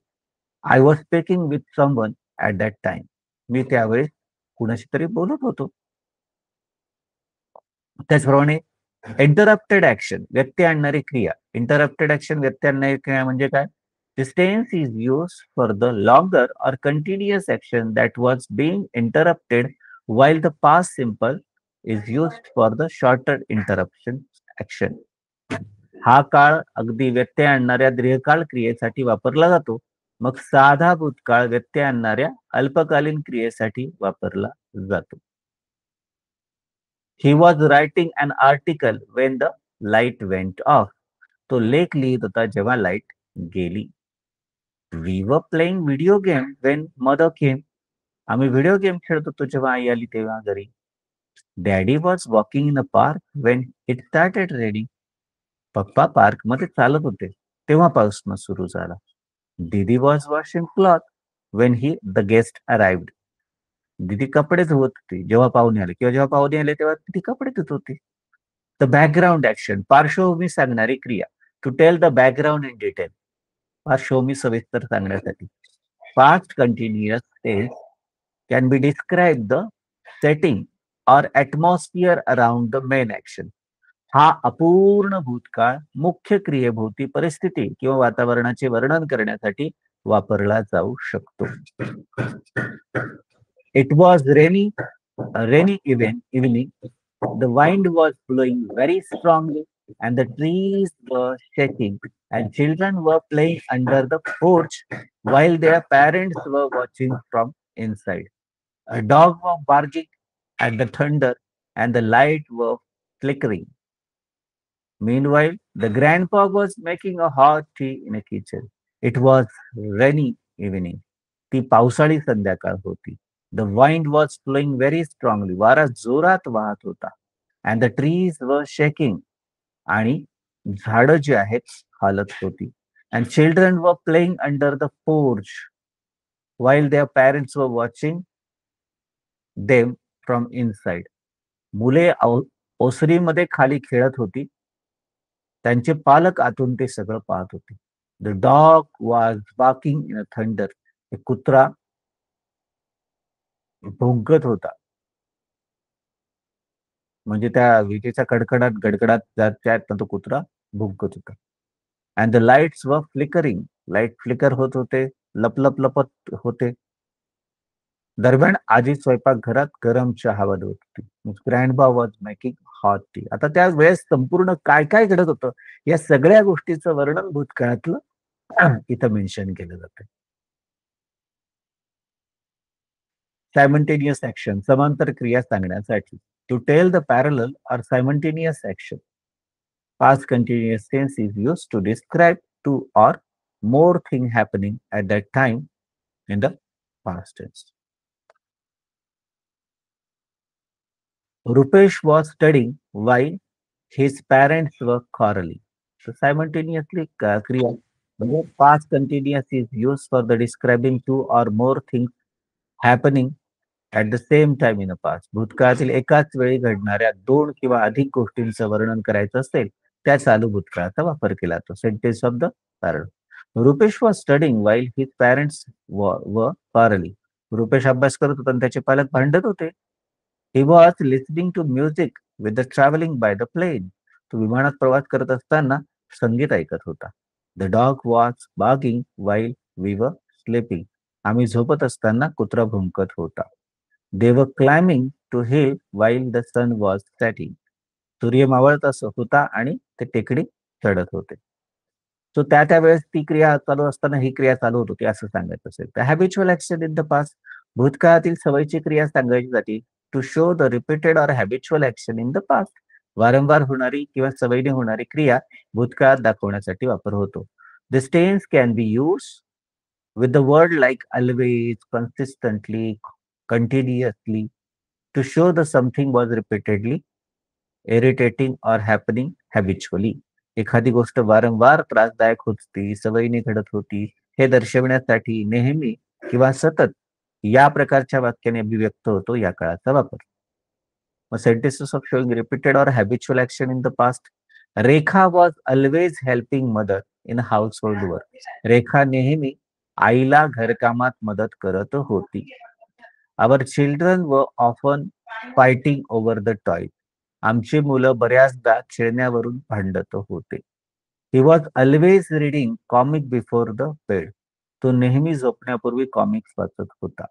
I was speaking with someone at that time. मी त्यावेळी कुणाशी तरी बोलत होतो. त्याचप्रमाणे इंटरप्टेड ऍक्शन, व्यत्यय आणणारी क्रिया. इंटरप्टेड ऍक्शन, व्यत्यय आणणारी क्रिया म्हणजे काय? This tense is use for the longer और continuous action that was being interrupted, while the past simple is used for the shorter interruption action. हा काळ अगदी व्यत्यय आणणाऱ्या दीर्घकाळ क्रियेसाठी वापरला जातो. मग साधा भूतकाळ व्यत्यय आणणाऱ्या अल्पकालीन क्रियेसाठी वापरला जातो. He was writing an article when the light went off. तो लेख लिहित होता जेव्हा लाईट गेली. We were playing video game when mother came. आम्ही व्हिडिओ गेम खेळत होतो जेव्हा आई आली तेव्हा घरी. Daddy was walking in a park Wien it started raining. पप्पा पार्क मध्ये चालत होते तेव्हा पाऊस सुरू झाला. दीदी was washing cloth when he the guest arrived. दीदी कपडे धुवत होती जेव्हा पाहुणे आले, किंवा जेव्हा पाहुणे आले तेव्हा ती कपडे धुत होती. द बॅकग्राऊंड ऍक्शन, पार्श्वभूमी सांगणारी क्रिया. To tell the background in detail, पार्श्वभूमी सविस्तर सांगण्यासाठी. Past continuous tense can be describe the setting और atmosphere around the main action. हा अपूर्ण भूतकाळ मुख्य क्रियेभोवती परिस्थिती किंवा वातावरणाचे वर्णन करण्यासाठी वापरला जाऊ शकतो. It was rainy evening. The wind was blowing very strongly, and the trees were shaking, and children were playing under the porch while their parents were watching from inside. A dog was barking at the thunder, and the light were flickering. Meanwhile, the grandpa was making a hot tea in a kitchen. It was rainy evening. ती पावसाळी संध्याकाळ होती. The wind was blowing very strongly. वारा जोरात वाहत होता. And the trees were shaking. आणि झाडं जी आहेत हालत होती. And children were playing under the porch while their parents were watching them from inside. मुले ओसरीमध्ये खाली खेळत होती. त्यांचे पालक आतून ते सगळं पाहत होते. The dog was barking in a thunder. एक कुत्रा भुंकत होता. म्हणजे त्या विजेचा कडकडाट गडगडात जात त्यात तो कुत्रा भुंकत होता. अँड द लाईट्स वर फ्लिकरिंग. लाईट फ्लिकर होत होते, लपलप लपत होते. दरम्यान आजी स्वयंपाकघरात गरम चहा बनवत होती. ग्रँडबा वॉज मेकिंग हॉट टी. आता त्या वेळेस संपूर्ण काय काय घडत होतं या सगळ्या गोष्टीचं वर्णन भूतकाळातलं इथं मेन्शन केलं जातं. सायमल्टेनियस ऍक्शन, समांतर क्रिया सांगण्यासाठी. टू टेल द पॅरलल और simultaneous action. Past continuous tense is used to describe two or more things happening at that time in the past tense. Rupesh was studying while his parents were quarreling. So simultaneously क्रिया म्हणजे past continuous is used for the describing two or more things happening at the same time in the past. भूतकाळातील एकाच वेळी घडणाऱ्या दोन किंवा अधिक गोष्टींचं वर्णन करायचं असेल त्या चालू भूतकाळाचा वापर केला जातो. Sentence of the parallel. Rupesh was studying while his parents were quarreling. Rupesh अभ्यास करत होता आणि त्याचे पालक भांडत होते. He was listening to music with the travelling by the plane. तो विमानात प्रवास करत असताना संगीत ऐकत होता. The dog was barking while we were sleeping. आम्ही झोपत असताना कुत्रा भुंकत होता. They were climbing to hill while the sun was setting. सूर्य मावळत होता आणि ते टेकडी चढत होते. सो त्या वेळेस ती क्रिया चालू असताना ही क्रिया चालू होत होती असं सांगायचं असेल. The habitual action in the past, भूतकाळातील सवयीची क्रिया सांगायची टू शो द रिपीटेड और habitual action in the past. वारंवार होणारी किंवा सवयीने होणारी क्रिया भूतकाळात दाखवण्यासाठी वापर होतो. This tense can be use with the word like always, consistently, continuously, to show the something was repeatedly irritating or happening habitually. एखादी गोष्ट वारंवार त्रासदायक होती, सवयीने घडत होती, हे दर्शविण्यासाठी नेहमी किंवा सतत या प्रकारच्या वाक्याने अभिव्यक्त होतो या काळाचा वापर. Sentences of showing repeated or habitual action in the past. Rekha was always helping mother in household work. रेखा नेहमी आईला घरकामात मदत करत होती. Our children were often fighting over the toy. आमची मुलं बऱ्याचदा खेळण्यावरून भांडत होते. He was always reading comic before the bed. तो नेहमी झोपण्यापूर्वी कॉमिक्स वाचत होता.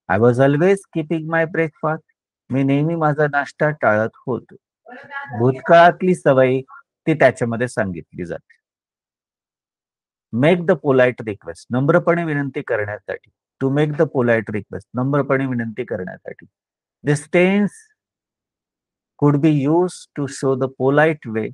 I was always keeping my breakfast. मी नेहमी माझा नाश्ता टाळत होतो. भूतकाळातली सवय ती त्याच्यामध्ये सांगितली जाते. मेक द पोलाइट रिक्वेस्ट, नम्रपणे विनंती करण्यासाठी. To make the polite request, नम्रपणे विनंती करण्यासाठी. This tense could be use to show the polite way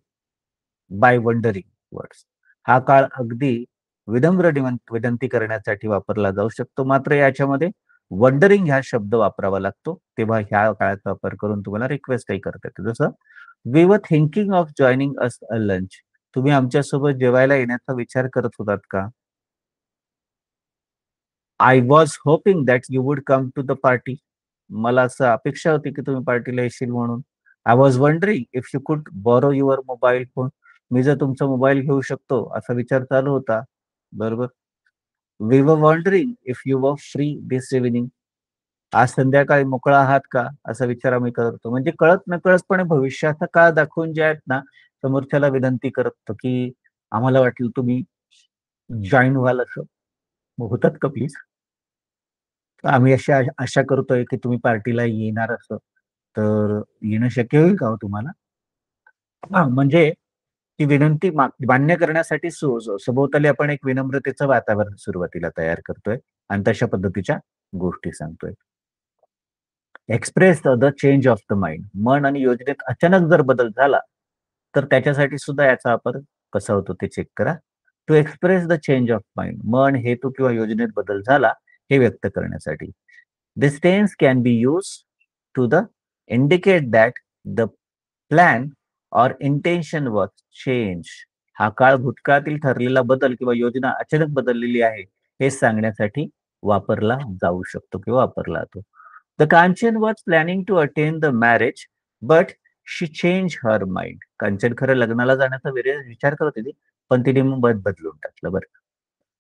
by wondering words. हा काळ अगदी विनम्र विनंती करण्यासाठी वापरला जाऊ शकतो, मात्र याच्यामध्ये वंडरिंग ह्या शब्द वापरावा लागतो. तेव्हा ह्या काळाचा वापर करून तुम्हाला रिक्वेस्टही करता येते. जसं we were thinking of joining us a lunch. तुम्ही आमच्यासोबत जेवायला येण्याचा विचार करत होतात का? I was hoping that you would come to the party. मला असं अपेक्षा होती की तुम्ही पार्टीला येशील म्हणून. I was wondering if you could borrow your mobile phone. मी जर तुमचा मोबाईल घेऊ शकतो असा विचार चालू होता. बरोबर. We were wondering if you were free this evening. आज संध्याकाळी मोकळा आहात का असा विचार आम्ही करतो. म्हणजे कळत नकळतपणे भविष्याचा काळ दाखवून जे आहेत ना, समोरच्याला विनंती करतो की आम्हाला वाटलं तुम्ही जॉईन व्हाल असं. होतात का प्लीज? आम्ही अशी आशा करतोय की तुम्ही पार्टीला येणार असं. तर येणं शक्य होईल का हो तुम्हाला? हां, म्हणजे ती विनंती मान्य करण्यासाठी सभोवताली आपण एक विनम्रतेचं वातावरण सुरुवातीला तयार करतोय आणि तशा पद्धतीच्या गोष्टी सांगतोय. Express the change of the mind. मन आणि योजनेत अचानक जर बदल झाला, तर त्याच्यासाठी सुद्धा याचा वापर कसा होतो ते चेक करा. To express the change of mind. मन, हेतू किंवा योजनेत बदल झाला हे व्यक्त करण्यासाठी. This tense can be used to the indicate that the plan or intention was changed. हा काळ भूतकाळातील ठरलेला बदल किंवा योजना अचानक बदललेली आहे हे सांगण्यासाठी वापरला जाऊ शकतो किंवा वापरला जातो. The Kanchan was planning to attend the marriage but she change her mind. Kanchan खरं लग्नाला जाण्याचा विचार करत होती, पण तिने मत बदलून टाकलं. बरं.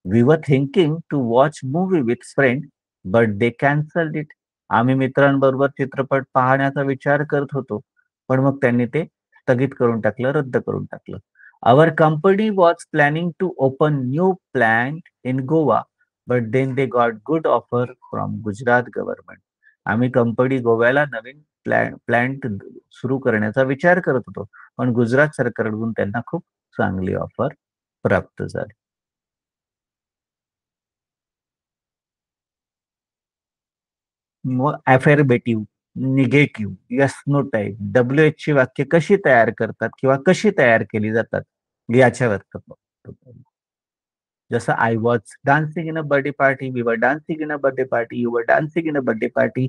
We were thinking to watch movie with friend but they cancelled it. आम्ही मित्रांबरोबर चित्रपट पाहण्याचा विचार करत होतो, पण मग त्यांनी ते स्थगित करून टाकलं, रद्द करून टाकलं. Our company was planning to open new plant in Goa but then they got good offer from Gujarat government. आम्ही कंपनी गोव्याला नवीन प्लांट सुरू करण्याचा विचार करत होतो, पण गुजरात सरकारकडून त्यांना खूप चांगली ऑफर प्राप्त झाली. मग affirmative, negative, yes no type, WH ची वाक्य कशी तयार करतात किंवा कशी तयार केली जातात याच्यावर जसं I was dancing in a birthday party, we were dancing in a birthday party, you were dancing in a birthday party,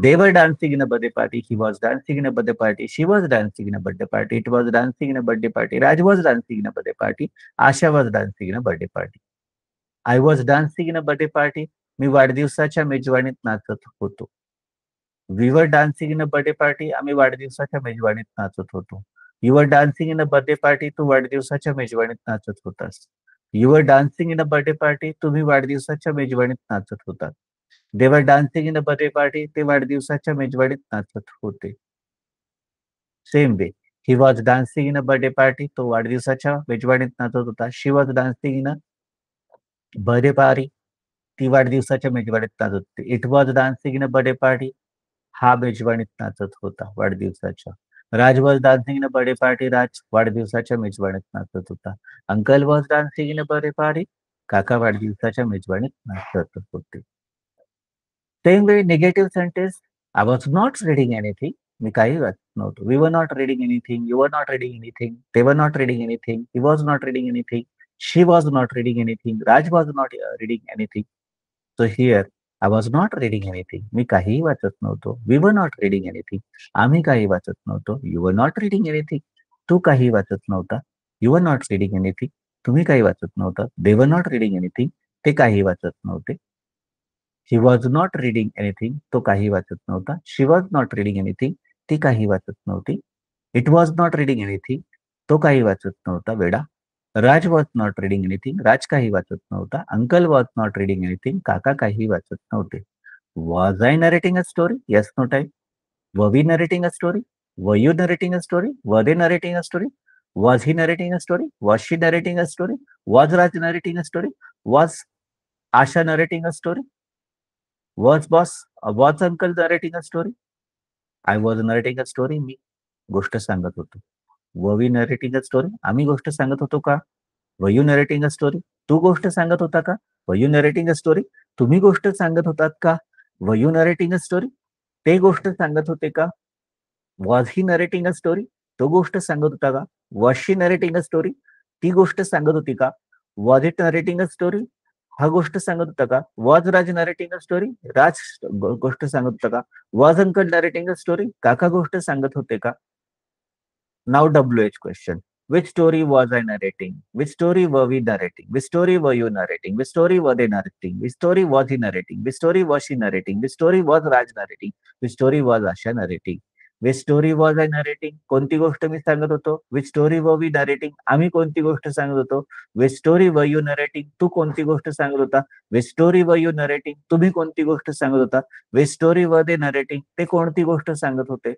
they were dancing in a birthday party, he was dancing in a birthday party, she was dancing in a birthday party, it was dancing in a birthday party, Raj was dancing in a birthday party, Asha was dancing in a birthday party. I was dancing in a birthday party. मी वाढदिवसाच्या मेजवानीत नाचत होतो. We were dancing in a birthday party. आम्ही वाढदिवसाच्या मेजवानीत नाचत होतो. You were dancing in a birthday party. तू वाढदिवसाच्या मेजवानीत नाचत होतास. You were dancing in a birthday party. तुम्ही वाढदिवसाच्या मेजवानीत नाचत होता. They were dancing in a birthday party. ते वाढदिवसाच्या मेजवानीत नाचत होते. Same way. He was dancing in a birthday party. तो वाढदिवसाच्या मेजवानीत नाचत होता. She was dancing in a birthday party. ती वाढदिवसाच्या मेजवानीत नाचत होती. It was dancing in a birthday party. हा मेजवानीत नाचत होता वाढदिवसाच्या. Raj was dancing in a birthday party. Raj वाढदिवसाच्या मेजवानीत नाचत होता. Uncle was dancing in a birthday party. काका वाढदिवसाच्या मेजवानीत नाचत होते. Same way negative sentence. I was not reading anything. मी काही वाचत नव्हतो. We were not reading anything. You were not reading anything. They were not reading anything. He was not reading anything. She was not reading anything. Raj was not reading anything. So here I was not reading anything. मी काहीही वाचत नव्हतो. We were not reading anything. आम्ही काही वाचत नव्हतो. You were not reading anything. तू काही वाचत नव्हता. You were not reading anything. तुम्ही काही वाचत नव्हता. दे वर नॉट रीडिंग एनिथिंग. ते काही वाचत नव्हते. ही वॉज नॉट रीडिंग एनिथिंग. तो काही वाचत नव्हता. She was not reading anything. ती काही वाचत नव्हती. It was not reading anything. तो काही वाचत नव्हता वेडा. राज वॉज नॉट रीडिंग एनिथिंग. राज काही वाचत नव्हता. Uncle was not reading anything. काका काही वाचत नव्हते. Was I narrating a story? Yes, no time. Were we narrating a story? Were you narrating a story? Were they narrating a story? Was he narrating a story? Was she narrating a story? Was Raj narrating a story? Was Asha narrating a story? Was uncle narrating a story? I was narrating a story. मी गोष्ट सांगत होतो. Were we narrating a story? आम्ही गोष्ट सांगत होतो का? Were you narrating a story? तू गोष्ट सांगत होता का? Were you narrating a story? तुम्ही गोष्ट सांगत होतात का? Were you narrating a story? ते गोष्ट सांगत होते का? Was he narrating a story? तो गोष्ट सांगत होता का? Was she narrating a story? ती गोष्ट सांगत होती का? Was it narrating a story? हा गोष्ट सांगत होता का? Was Raj narrating a story? राज गोष्ट सांगत होता का? Was uncle narrating a story? काका गोष्ट सांगत होते का? Now WH question. Which story was I narrating? Which story were we narrating? Which story were you narrating? Which story were they narrating? Which story was he narrating? Which story was she narrating? Which story was Raj narrating? Which story was Asha narrating? Which story was I narrating? कोणती गोष्ट मी सांगत होतो? Which story were we narrating? आम्ही कोणती गोष्ट सांगत होतो? Which story were you narrating? तू कोणती गोष्ट सांगत होता? Which story were you narrating? तुम्ही कोणती गोष्ट सांगत होता? Which story were they narrating? ते कोणती गोष्ट सांगत होते?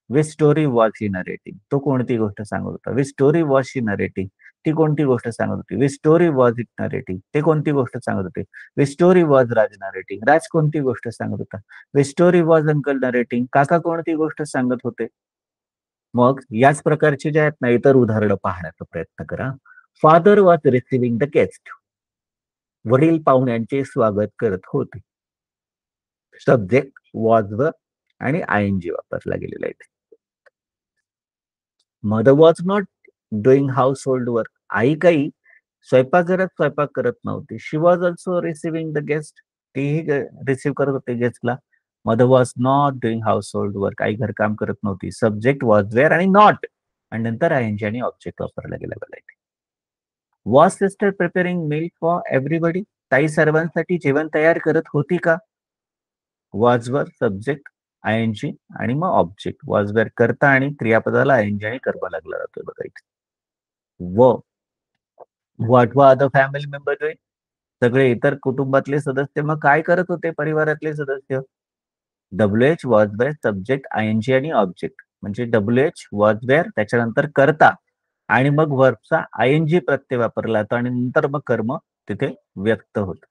Which story was he narrating तो कोणती गोष्ट सांगत होता which story was she narrating ती कोणती गोष्ट सांगत होती which story was it narrating ते कोणती गोष्ट सांगत होते which story was Raj narrating Raj कोणती गोष्ट सांगत होता which story was uncle narrating काका कोणती गोष्ट सांगत होते मग याच प्रकारची जे आहेत ना इतर उदाहरणं पाहण्याचा प्रयत्न करा father was receiving the guest वडील पाहुण्यांचे स्वागत करत होते सब्जेक्ट वॉज व आणि आयएनजी वापरला गेलेला आहे mother was not doing household work आई काही स्वयंपाकघरात स्वयंपाक करत नव्हती she was also receiving the guest तीही रिसिव्ह करत होते गेस्टला mother was not doing household work आई घरकाम करत नव्हती सब्जेक्ट वॉज वेअर आणि नॉट आणि नंतर आयएनजी आणि ऑब्जेक्ट वापरला गेला बघा इथे was sister preparing meal for everybody ताई सर्वांसाठी जेवण तयार करत होती का वॉजवर सब्जेक्ट आयएनजी आणि मग ऑब्जेक्ट वॉजवर करता आणि क्रियापदाला आयएनजी आणि कर्म लागला जातोय बघा इथे व what were other family member doing सगळे इतर कुटुंबातले सदस्य मग काय करत होते परिवारातले सदस्य W H was were subject आयएनजी आणि ऑब्जेक्ट म्हणजे डब्ल्यू एच वॉज वेअर त्याच्यानंतर करता आणि मग वर्बचा आयएनजी प्रत्यय वापरला जातो आणि नंतर मग कर्म तिथे व्यक्त होत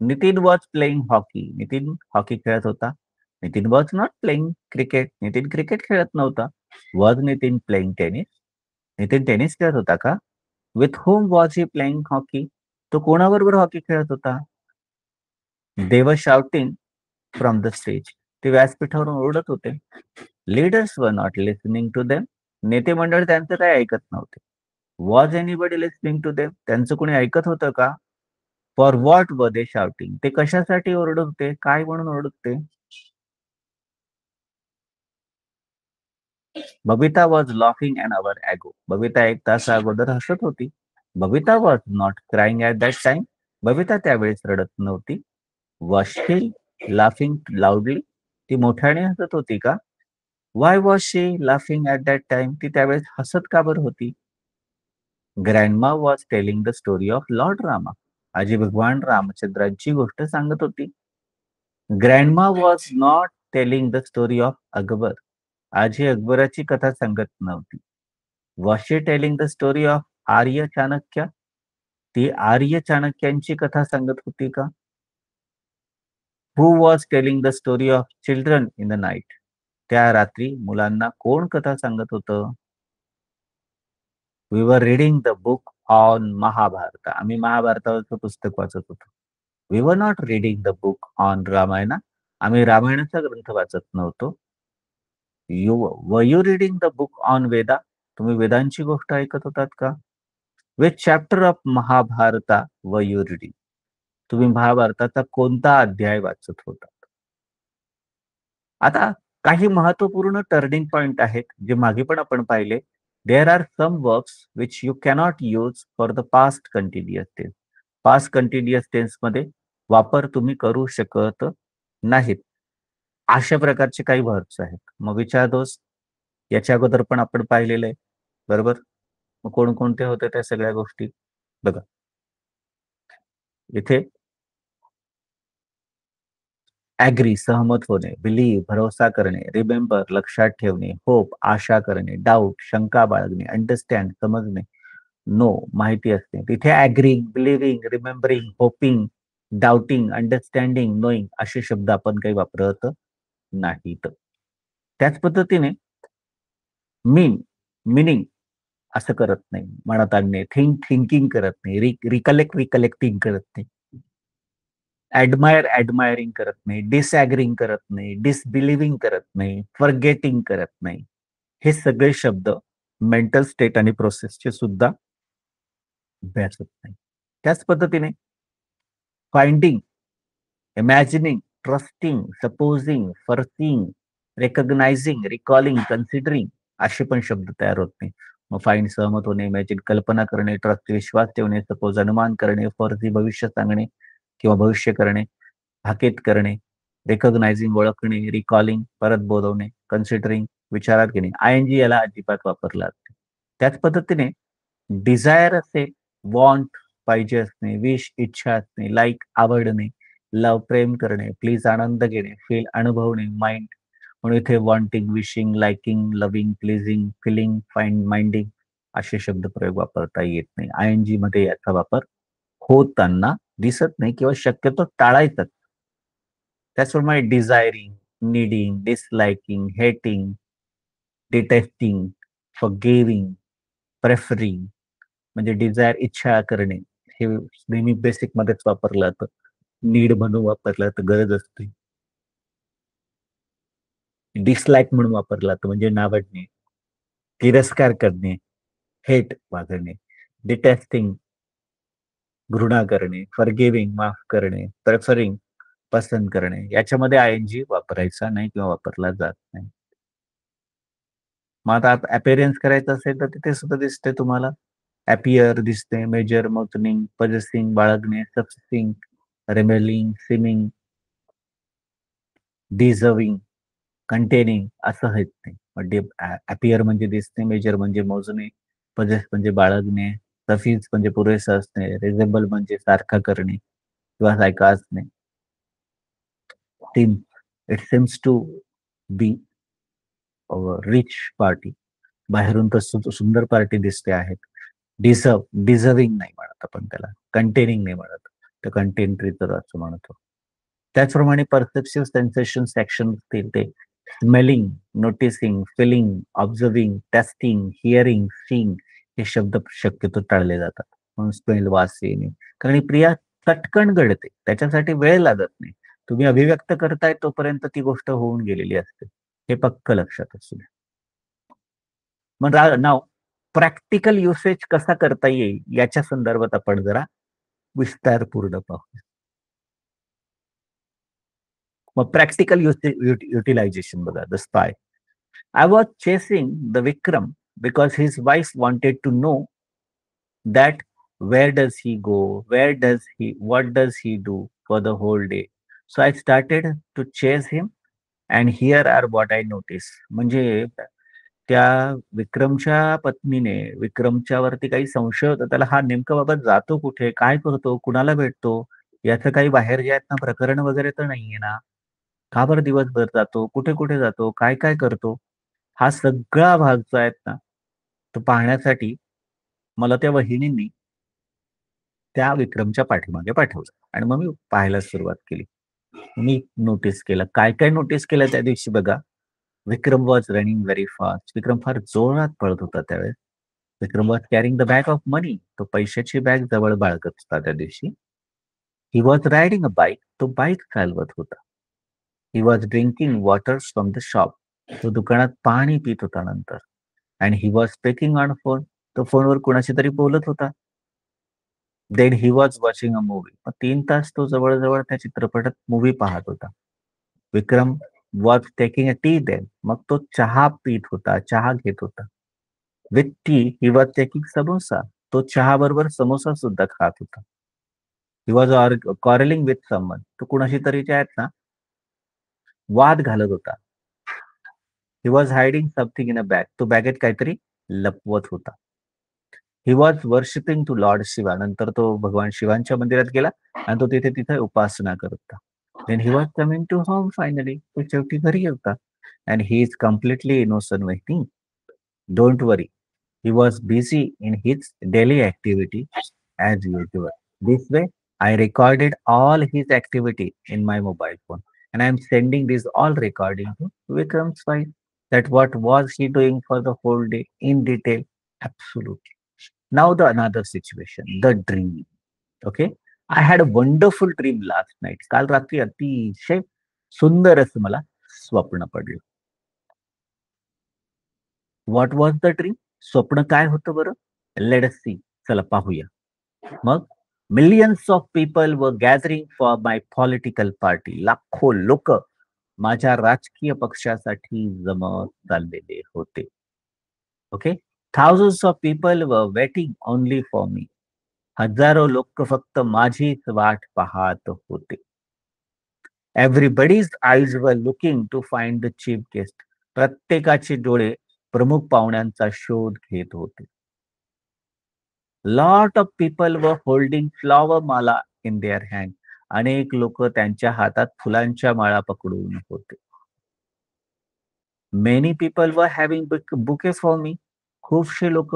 Nitin was playing hockey Nitin hockey खेळत होता Nitin was not playing cricket Nitin cricket खेळत नव्हता was Nitin playing tennis Nitin tennis खेळत होता का with home was he playing hockey तो कोणाबरोबर हॉकी खेळत होता देवर शाउटिंग फ्रॉम द स्टेज ते व्यासपीठावरून ओरडत होते leaders were not listening to them नेते मंडळ त्यांचं काय ऐकत नव्हते was anybody listening to them त्यांचं कोणी ऐकत होतं का फॉर व्हॉट वर दे शाउटिंग ते कशासाठी ओरडत होते काय म्हणून ओरडत होते Babita was laughing an hour ago Babita एक तास अगोदर हसत होती Babita was not crying at that time Babita त्यावेळेस रडत नव्हती वॉज शी लाफिंग लाऊडली ती मोठ्याने हसत होती का why was she laughing at that time ती त्यावेळेस हसत का बरं होती grandma was telling the story of lord Rama आजी भगवान रामचंद्रांची गोष्ट सांगत होती grandma was not telling the story of Akbar आजी अकबराची कथा सांगत नव्हती was she telling the story of Arya Chanakya ती आर्य चाणक्यांची कथा सांगत होती का who was telling the story of children in the night त्या रात्री मुलांना कोण कथा सांगत होतं we were reading the book on Mahabharat आम्ही महाभारतावरचं पुस्तक वाचत होतो we were not reading the book on Ramayan आम्ही रामायणाचा ग्रंथ वाचत नव्हतो you were you reading the book on Veda तुम्ही वेदांची गोष्ट ऐकत होतात का विच चॅप्टर ऑफ महाभारता वर यू रीडिंग तुम्ही महाभारताचा कोणता अध्याय वाचत होता आता काही महत्वपूर्ण टर्निंग पॉइंट आहेत जे मागे पण आपण पाहिले there are some works which you cannot use for the past continuous tense past continuous tense मध्ये वापर तुम्ही करू शकत नाहीत अशा प्रकारचे काही वर्ब्स आहेत मग विचार दोस्त याच्या अगोदर पण आपण पाहिलेलं आहे बरोबर मग कोणकोणते होते त्या सगळ्या गोष्टी बघा इथे ॲग्री सहमत होणे, बिलीव्ह भरोसा करणे, रिमेंबर लक्षात ठेवणे, होप आशा करणे, डाऊट शंका बाळगणे, अंडरस्टँड समजणे, नो माहिती असते. तिथे agreeing, believing, remembering, hoping, doubting, understanding, knowing असे शब्द आपण काही वापरत नाहीत. त्याच पद्धतीने मिनिंग असं करत नाही, म्हणत आणणे, थिंकिंग करत नाही, रिकलेक्टिंग करत नाही, ऍडमायरिंग करत नाही, डिसॅग्रिंग करत नाही, डिसबिलिव्हिंग करत नाही, फॉरगेटिंग करत नाही. हे सगळे शब्द मेंटल स्टेट आणि प्रोसेसचे सुद्धा अभ्यास होत नाही. त्याच पद्धतीने finding, imagining, trusting, supposing, forcing, recognising, recalling, considering असे पण शब्द तयार होत नाही. मग फाईंड सहमत होणे, इमॅजिन कल्पना करणे, ट्रस्ट विश्वास ठेवणे, सपोज अनुमान करणे, फर्जी भविष्य सांगणे किंवा भविष्य करणे, भाकीत करणे, रेकॉग्नायझिंग ओळखणे, रिकॉलिंग परत बोलवणे, कन्सिडरिंग विचारात घेणे. आयएनजी याला अजिबात वापरला जाते. त्याच पद्धतीने डिझायर असेल, वॉन्ट पाहिजे असणे, विश इच्छा असणे, लाईक आवडणे, लव प्रेम करणे, प्लीज आनंद घेणे, फील अनुभवणे, माइंड म्हणून इथे wanting, wishing, liking, loving, pleasing, feeling, find, minding असे शब्दप्रयोग वापरता येत नाही. आयएनजी मध्ये याचा वापर होताना दिसत नाही किंवा शक्यतो टाळायचाच. त्याचप्रमाणे डिझायरिंग, नीडिंग, डिसलाइकिंग, हेटिंग, डिटेस्टिंग, फॉरगिव्हिंग, प्रेफरिंग म्हणजे डिझायर इच्छा करणे हे नेहमी बेसिक मध्येच वापरलं जातं. नीड म्हणून वापरलं जातं, गरज असते. डिसलाईक म्हणून वापरलं जातं म्हणजे नावडणे, तिरस्कार करणे, हेट वागणे, डिटेस्टिंग घृणा करणे, फॉरगिव्हिंग माफ करणे, प्रेफरिंग पसंत करणे. याच्यामध्ये आयएनजी वापरायचा नाही किंवा वापरला जात नाही. मग आता अपिअरन्स करायचं असेल तर तिथे सुद्धा दिसते तुम्हाला. अपियर दिसते, मेजर, मोजनिंग, पजेसिंग बाळगणे, सबसिंग, रेमेलिंग, सिमिंग, डिझर्विंग, कंटेनिंग असं आहेत ते. म्हणजे अपियर म्हणजे दिसणे, मेजर म्हणजे मोजणे, पजेस म्हणजे बाळगणे, सफिक्स म्हणजे पुरेसं असणे, रिझेबल म्हणजे सारखा करणे किंवा सारखा असणे. Team it seems to be rich party बाहेरून तर सुंदर पार्टी दिसते आहेत. डिझर्विंग नाही म्हणत आपण त्याला, कंटेनिंग नाही म्हणत, तर कंटेंट्रीचं असं म्हणतो. त्याचप्रमाणे परसेप्टिव्ह सेन्सेशन ऍक्शन असतील ते smelling, noticing, feeling, observing, tasting, hearing, seeing हे शब्द शक्यतो टाळले जातात. म्हणून स्मेल, वास येणे, कारण ही क्रिया चटकन घडते, त्याच्यासाठी वेळ लागत नाही. तुम्ही अभिव्यक्त करताय तोपर्यंत ती गोष्ट होऊन गेलेली असते. हे पक्क लक्षात असू द्या. मग नाव प्रॅक्टिकल युसेज कसा करता येईल याच्या संदर्भात आपण जरा विस्तारपूर्ण पाहू. मग प्रॅक्टिकल युटिलायझेशन बघा. The spy I was chasing the Vikram because his wife wanted to know that where does he go, where does he, what does he do for the whole day. So I started to chase him and here are what I noticed. म्हणजे त्या विक्रमच्या पत्नीने विक्रमच्या वरती काही संशय होता त्याला, हा नेमका बाबा जातो कुठे, काय करतो, कुणाला भेटतो, याचं काही बाहेर जे आहेत ना प्रकरण वगैरे तर नाहीये ना, का बरं दिवसभर जातो, कुठे कुठे जातो, काय काय करतो, हा सगळा भाग जो आहेत ना तो पाहण्यासाठी मला त्या वहिनींनी त्या विक्रमच्या पाठीमागे पाठवलं आणि मग मी पाहायला सुरुवात केली. मी नोटीस केलं. काय-काय नोटीस केलं त्या दिवशी बघा. Vikram was running very fast. Vikram फार जोरात पळत होता त्यावेळेस. Vikram was carrying the bag of money. तो पैशाची बॅग जवळ बाळगत होता त्या दिवशी. He was riding a bike. तो बाईक चालवत होता. He was drinking waters from the shop. तो दुकानात पाणी पित होता नंतर. And he was speaking on phone. तो फोनवर कुणाशी तरी बोलत होता. Then he was watching a movie. मग 3 तास तो जवळ-जवळ त्या चित्रपटात मूव्ही पाहत होता. Vikram was taking a tea then. मग तो चहा पीत होता, चहा घेत होता. With tea he was taking samosa. तो चहाबरोबर समोसा सुद्धा खात होता. He was quarrelling with someone. तो कुणाशी तरी जे आहेत ना, वाद घालत होता. He was hiding something in a bag. तो बॅगेत काहीतरी लपवत होता. He was worshipping to lord Shiva. नंतर तो भगवान शिवांच्या मंदिरात गेला आणि तो तिथे उपासना करत होता. Then he was coming to home finally. तो शेवटी घरी होता. And he is completely innocent, Vahini. Don't worry. He was busy in his daily activity as usual. This way, I recorded all his activity in my mobile phone, and I am sending this all recording to Vikram's wife. That what was he doing for the whole day in detail? Absolutely. Now the another situation, the dream. Okay, I had a wonderful dream last night. काल रात्री अतिशय सुंदर असं मला स्वप्न पडलं. What was the dream? स्वप्न काय होतं बरं? Let us see. चला पाहूया. मग millions of people were gathering for my political party. लाखो लोक माझ्या राजकीय पक्षासाठी जमत चाललेले होते. Okay. Thousands of people were waiting only for me. हजारो लोक फक्त माझीच वाट पाहत होते. Everybody's eyes were looking to find the chief guest. प्रत्येकाचे डोळे प्रमुख पाहुण्यांचा शोध घेत होते. Lot of people were holding flower mala in their hand. अनेक लोक त्यांच्या हातात फुलांच्या माळा पकडून होते. Many people were having bouquet for me. खूपशे लोक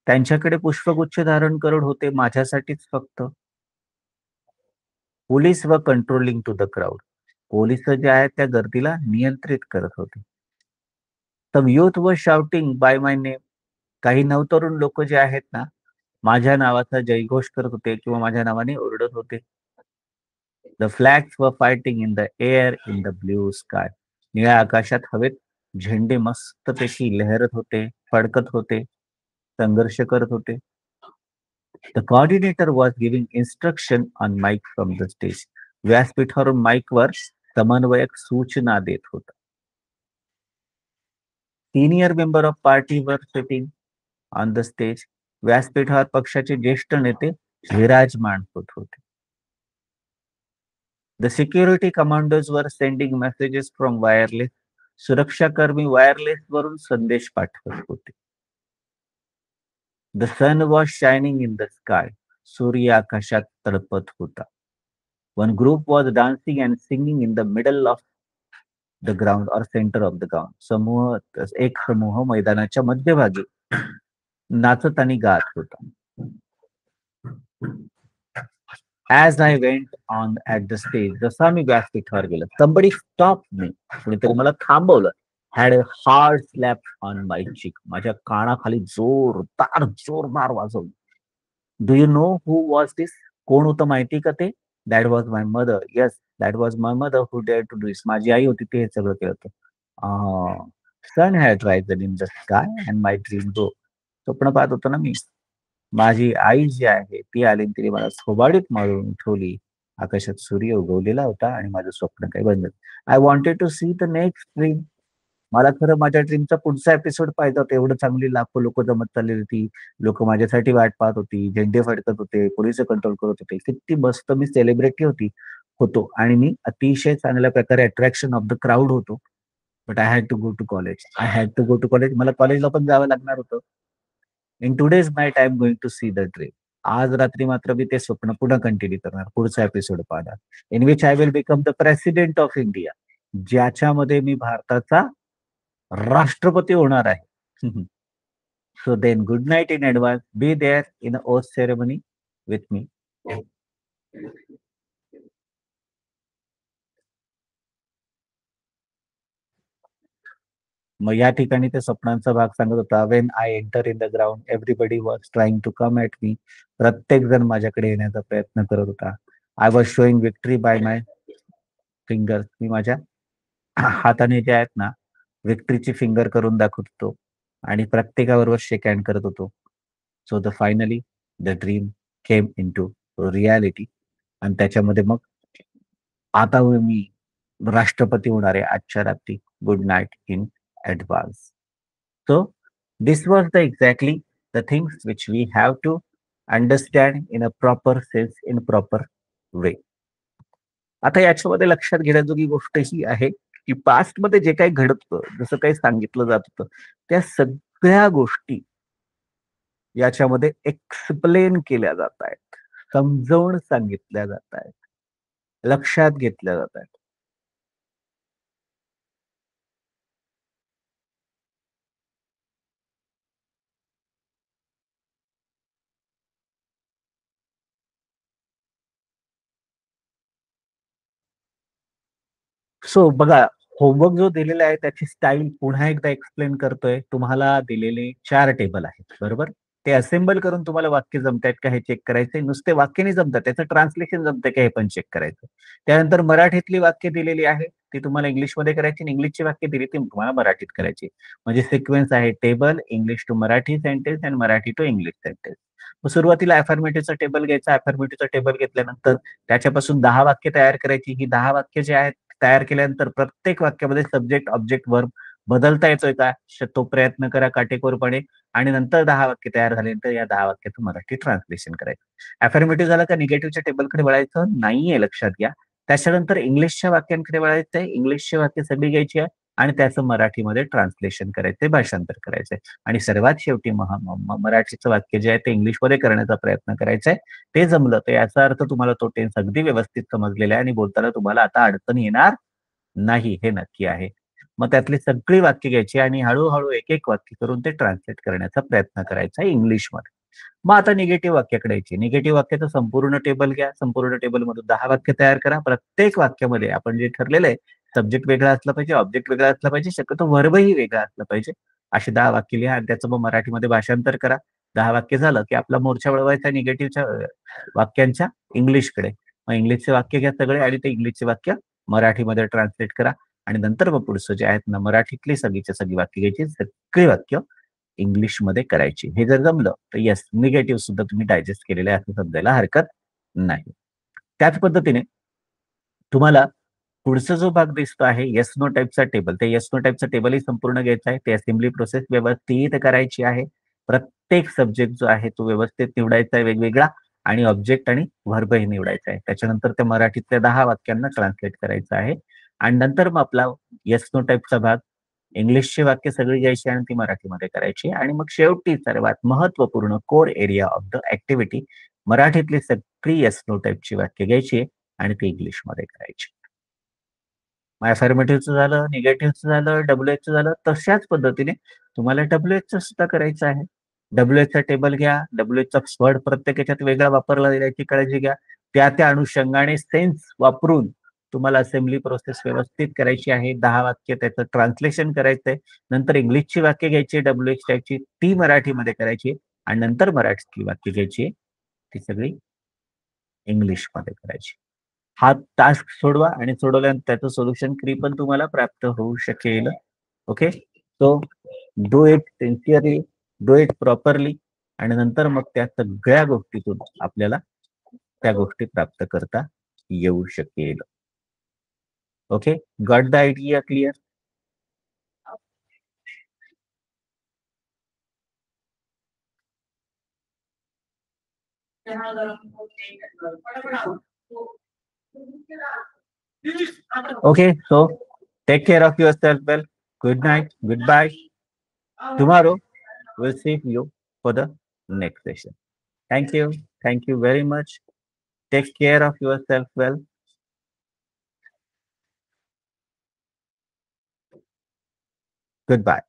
त्यांच्याकडे पुष्पगुच्छ धारण करत होते माझ्यासाठीच फक्त. Police were controlling to the crowd. Police जे आहेत त्या गर्दीला नियंत्रित करत होते. Some youth were shouting by my name. काही नवतरुण लोक जे आहेत ना, माझ्या नावाचा जयघोष करत होते किंवा माझ्या नावाने ओरडत होते. द फ्लॅग्स वर fighting in the air in the blue sky. निळ्या आकाशात हवेत झेंडे मस्तपैकी लहरत होते, फडकत होते, संघर्ष करत होते. The coordinator was giving instruction on mic from the stage. व्यासपीठावरून माईकवर समन्वयक सूचना देत होता. Senior member of party were sitting on the stage. व्यासपीठावर पक्षाचे ज्येष्ठ नेते विराजमान होत होते. The security commandos were sending messages from wireless. सुरक्षाकर्मी वायरलेस वरून संदेश पाठवत होते. The sun was shining in the sky. सूर्य आकाशात तळपत होता. One group was dancing and singing in the middle of the ground और सेंटर ऑफ द ग्राउंड. एक समूह मैदानाच्या मध्यभागी नाचत आणि गात होता. As I went on at the stage. जसा मी व्यासपीठावर गेलो, somebody stopped me. कुणीतरी मला थांबवलं. Had a hard slap on my cheek. माझ्या कानाखाली जोरदार वाजवलं. Do you know who was this? कोण होतं माहिती का ते? That was my mother. Yes, that was my mother who dare to do this. माझी आई होती ती हे सगळं केलं होतं. Sun had risen in the sky and my dream go. स्वप्न पाहत होतो ना मी. माझी आई जी आहे ती आली आणि तिने मला थोबाडीत मारून उठवली. आकाशात सूर्य उगवलेला होता आणि माझं स्वप्न काही बंद. I wanted to see the next dream. मला खरं माझ्या ड्रीमचा पुढचा एपिसोड पाहिजे होता. एवढं चांगली लाखो लोक जमत चालली होती. लोक माझ्यासाठी वाट पाहत होती. झेंडे फडकत होते. पोलिस कंट्रोल करत होते. किती मस्त मी सेलिब्रिटी होतो आणि मी अतिशय चांगल्या प्रकारे अट्रॅक्शन ऑफ द क्राऊड होतो. But I had to go to college. मला कॉलेजला पण जावं लागणार होतं. In today's night I am going to see the dream. आज रात्री मात्र मी ते स्वप्न पुन्हा कंटिन्यू करणार. पुढचा एपिसोड पाहणार. In which I will become the president of India. ज्याच्यामध्ये मी भारताचा राष्ट्रपती होणार आहे. So then good night in advance. Be there in oath ceremony with me. मग या ठिकाणी ते स्वप्नांचा भाग सांगत होता. When I enter in the ground everybody was trying to come at me. प्रत्येक जण माझ्याकडे येण्याचा प्रयत्न करत होता. I was showing victory by my fingers. मी माझ्या हाताने जे आहेत ना, विक्ट्रीची फिंगर करून दाखवत होतो आणि प्रत्येकाबरोबर शेक हँड करत होतो. So the finally the dream came in to reality. आणि त्याच्यामध्ये मग आता मी राष्ट्रपती होणार आहे आजच्या रात्री. Good night in advance. So this was the exactly the things which we have to understand in a proper sense, in proper way. आता याच्यामध्ये लक्षात घेण्याजोगी गोष्ट ही आहे की पास्ट मध्ये जे काही घडत होतं, जसं काही सांगितलं जात होतं, त्या सगळ्या गोष्टी याच्यामध्ये एक्सप्लेन केल्या जात आहेत, समजावून सांगितल्या जात आहेत. लक्षात घेतल्या जातात. सो बघा, होमवर्क जो दिलेला आहे त्याची स्टाईल पुन्हा एकदा एक्सप्लेन करतोय. तुम्हाला दिलेले 4 टेबल आहेत, बरोबर? ते असेंबल करून तुम्हाला वाक्य जमतायत का हे चेक करायचंय. नुसते वाक्य नाही जमतात, त्याचं ट्रान्सलेशन जमतंय का हे पण चेक करायचं. त्यानंतर मराठीतली वाक्य दिलेली आहे, ती तुम्हाला इंग्लिशमध्ये करायची आणि इंग्लिशची वाक्य दिली ती तुम्हाला मराठीत करायची. म्हणजे सिक्वेन्स आहे table, English to Marathi sentence आणि मराठी टू इंग्लिश सेंटेन्स. मग सुरुवातीला अफर्मेटिव्हचा टेबल घ्यायचा. अफर्मेटिव्हचा टेबल घेतल्यानंतर त्याच्यापासून 10 वाक्य तयार करायची. ही 10 वाक्य जे आहेत तयार केल्यानंतर प्रत्येक वाक्यामध्ये सब्जेक्ट, ऑब्जेक्ट, वर्ब बदलता येतोय का? तो प्रयत्न करा काटेकोरपणे आणि नंतर 10 वाक्य तयार झाल्यानंतर या 10 वाक्याचं मराठी ट्रान्सलेशन करायचं. अफर्मेटिव्ह झालं का निगेटिव्हच्या टेबलकडे वळायचं नाहीये लक्षात घ्या. त्याच्यानंतर इंग्लिशच्या वाक्यांकडे वळायचंय. इंग्लिशची वाक्य सगळी घ्यायची आहे आणि त्याचं मराठीमध्ये ट्रान्सलेशन करायचंय, भाषांतर करायचंय आणि सर्वात शेवटी मराठीचं वाक्य जे आहे ते इंग्लिशमध्ये करण्याचा प्रयत्न करायचा आहे. ते जमलं तर याचा अर्थ तुम्हाला तो टेन्स अगदी व्यवस्थित समजलेला आहे आणि बोलताना तुम्हाला आता अडचण येणार नाही, हे नक्की आहे. मग त्यातली सगळी वाक्य घ्यायची आणि हळू-हळू एक-एक वाक्य करून ते ट्रान्सलेट करण्याचा प्रयत्न करायचा आहे इंग्लिशमध्ये. मग आता निगेटिव्ह वाक्याकडे यायची. निगेटिव्ह वाक्याचं संपूर्ण टेबल घ्या. संपूर्ण टेबलमधून 10 वाक्य तयार करा. प्रत्येक वाक्यामध्ये आपण जे ठरलेलं आहे, सब्जेक्ट वेगळा असला पाहिजे, ऑब्जेक्ट वेगळा असला पाहिजे, शक्यतो व्हर्बही वेगळा असला पाहिजे. अशी 10 वाक्य लिहा आणि त्याचं मग मराठीमध्ये भाषांतर करा. 10 वाक्य झालं, की आपला मोर्चा वळवायचा निगेटिव्हच्या वाक्यांच्या इंग्लिशकडे. मग इंग्लिशचे वाक्य घ्या सगळे आणि ते इंग्लिशचे वाक्य मराठीमध्ये ट्रान्सलेट करा आणि नंतर मग पुढचं जे आहेत ना, मराठीतली सगळीच्या सगळी वाक्य घ्यायची. सगळी वाक्य इंग्लिशमध्ये करायची. हे जर जमलं, तर येस निगेटिव्ह सुद्धा तुम्ही डायजेस्ट केलेलं आहे असं समजायला हरकत नाही. त्याच पद्धतीने तुम्हाला पुढचा जो भाग दिसतो आहे येस नो टाइपचा टेबल. ते येस नो टाइपचा टेबलही संपूर्ण घ्यायचा आहे. ते असेंबली प्रोसेस व्यवस्थित करायची आहे. प्रत्येक सब्जेक्ट जो आहे तो व्यवस्थित निवडायचा आहे वेगवेगळा आणि ऑब्जेक्ट आणि व्हर्बही निवडायचा आहे. त्याच्यानंतर त्या मराठीतल्या 10 वाक्यांना ट्रान्सलेट करायचं आहे आणि नंतर मग आपला येस नो टाइपचा भाग इंग्लिशची वाक्य सगळी घ्यायची आणि ती मराठीमध्ये करायची आणि मग शेवटी सर्वात महत्त्वपूर्ण core area of the activity मराठीतली सगळी येस नो टाइपची वाक्य घ्यायची आणि ती इंग्लिशमध्ये करायची. मग अफर्मेटिव्हचं झालं, निगेटिव्हचं झालं, डब्ल्यू-एचचं झालं. तशाच पद्धतीने तुम्हाला डब्ल्यू-एचचं सुद्धा करायचं आहे. डब्ल्यू-एचचा टेबल घ्या. डब्ल्यू-एचचा वर्ड प्रत्येक ह्याच्यात वेगळा वापरला जाईल याची काळजी घ्या. त्या अनुषंगाने सेन्स वापरून तुम्हाला असेंबली प्रोसेस व्यवस्थित करायची आहे. 10 वाक्य त्याचं ट्रान्सलेशन करायचंय. नंतर इंग्लिशची वाक्य घ्यायची डब्ल्यू-एच टाइपची, ती मराठीमध्ये करायची आणि नंतर मराठीतली वाक्य घ्यायची, ती सगळी इंग्लिशमध्ये करायची. हा टास्क सोडवा आणि सोडवल्यानंतर त्याचं सोल्युशन की पण तुम्हाला प्राप्त होऊ शकेल. Okay. So do it sincerely, do it properly आणि नंतर मग त्या सगळ्या गोष्टीतून आपल्याला त्या गोष्टी प्राप्त करता येऊ शकेल. Okay. Got the idea clear? Okay, so take care of yourself well. Good night. Goodbye. Tomorrow we'll see you for the next session. Thank you. Thank you very much. Take care of yourself well. Goodbye.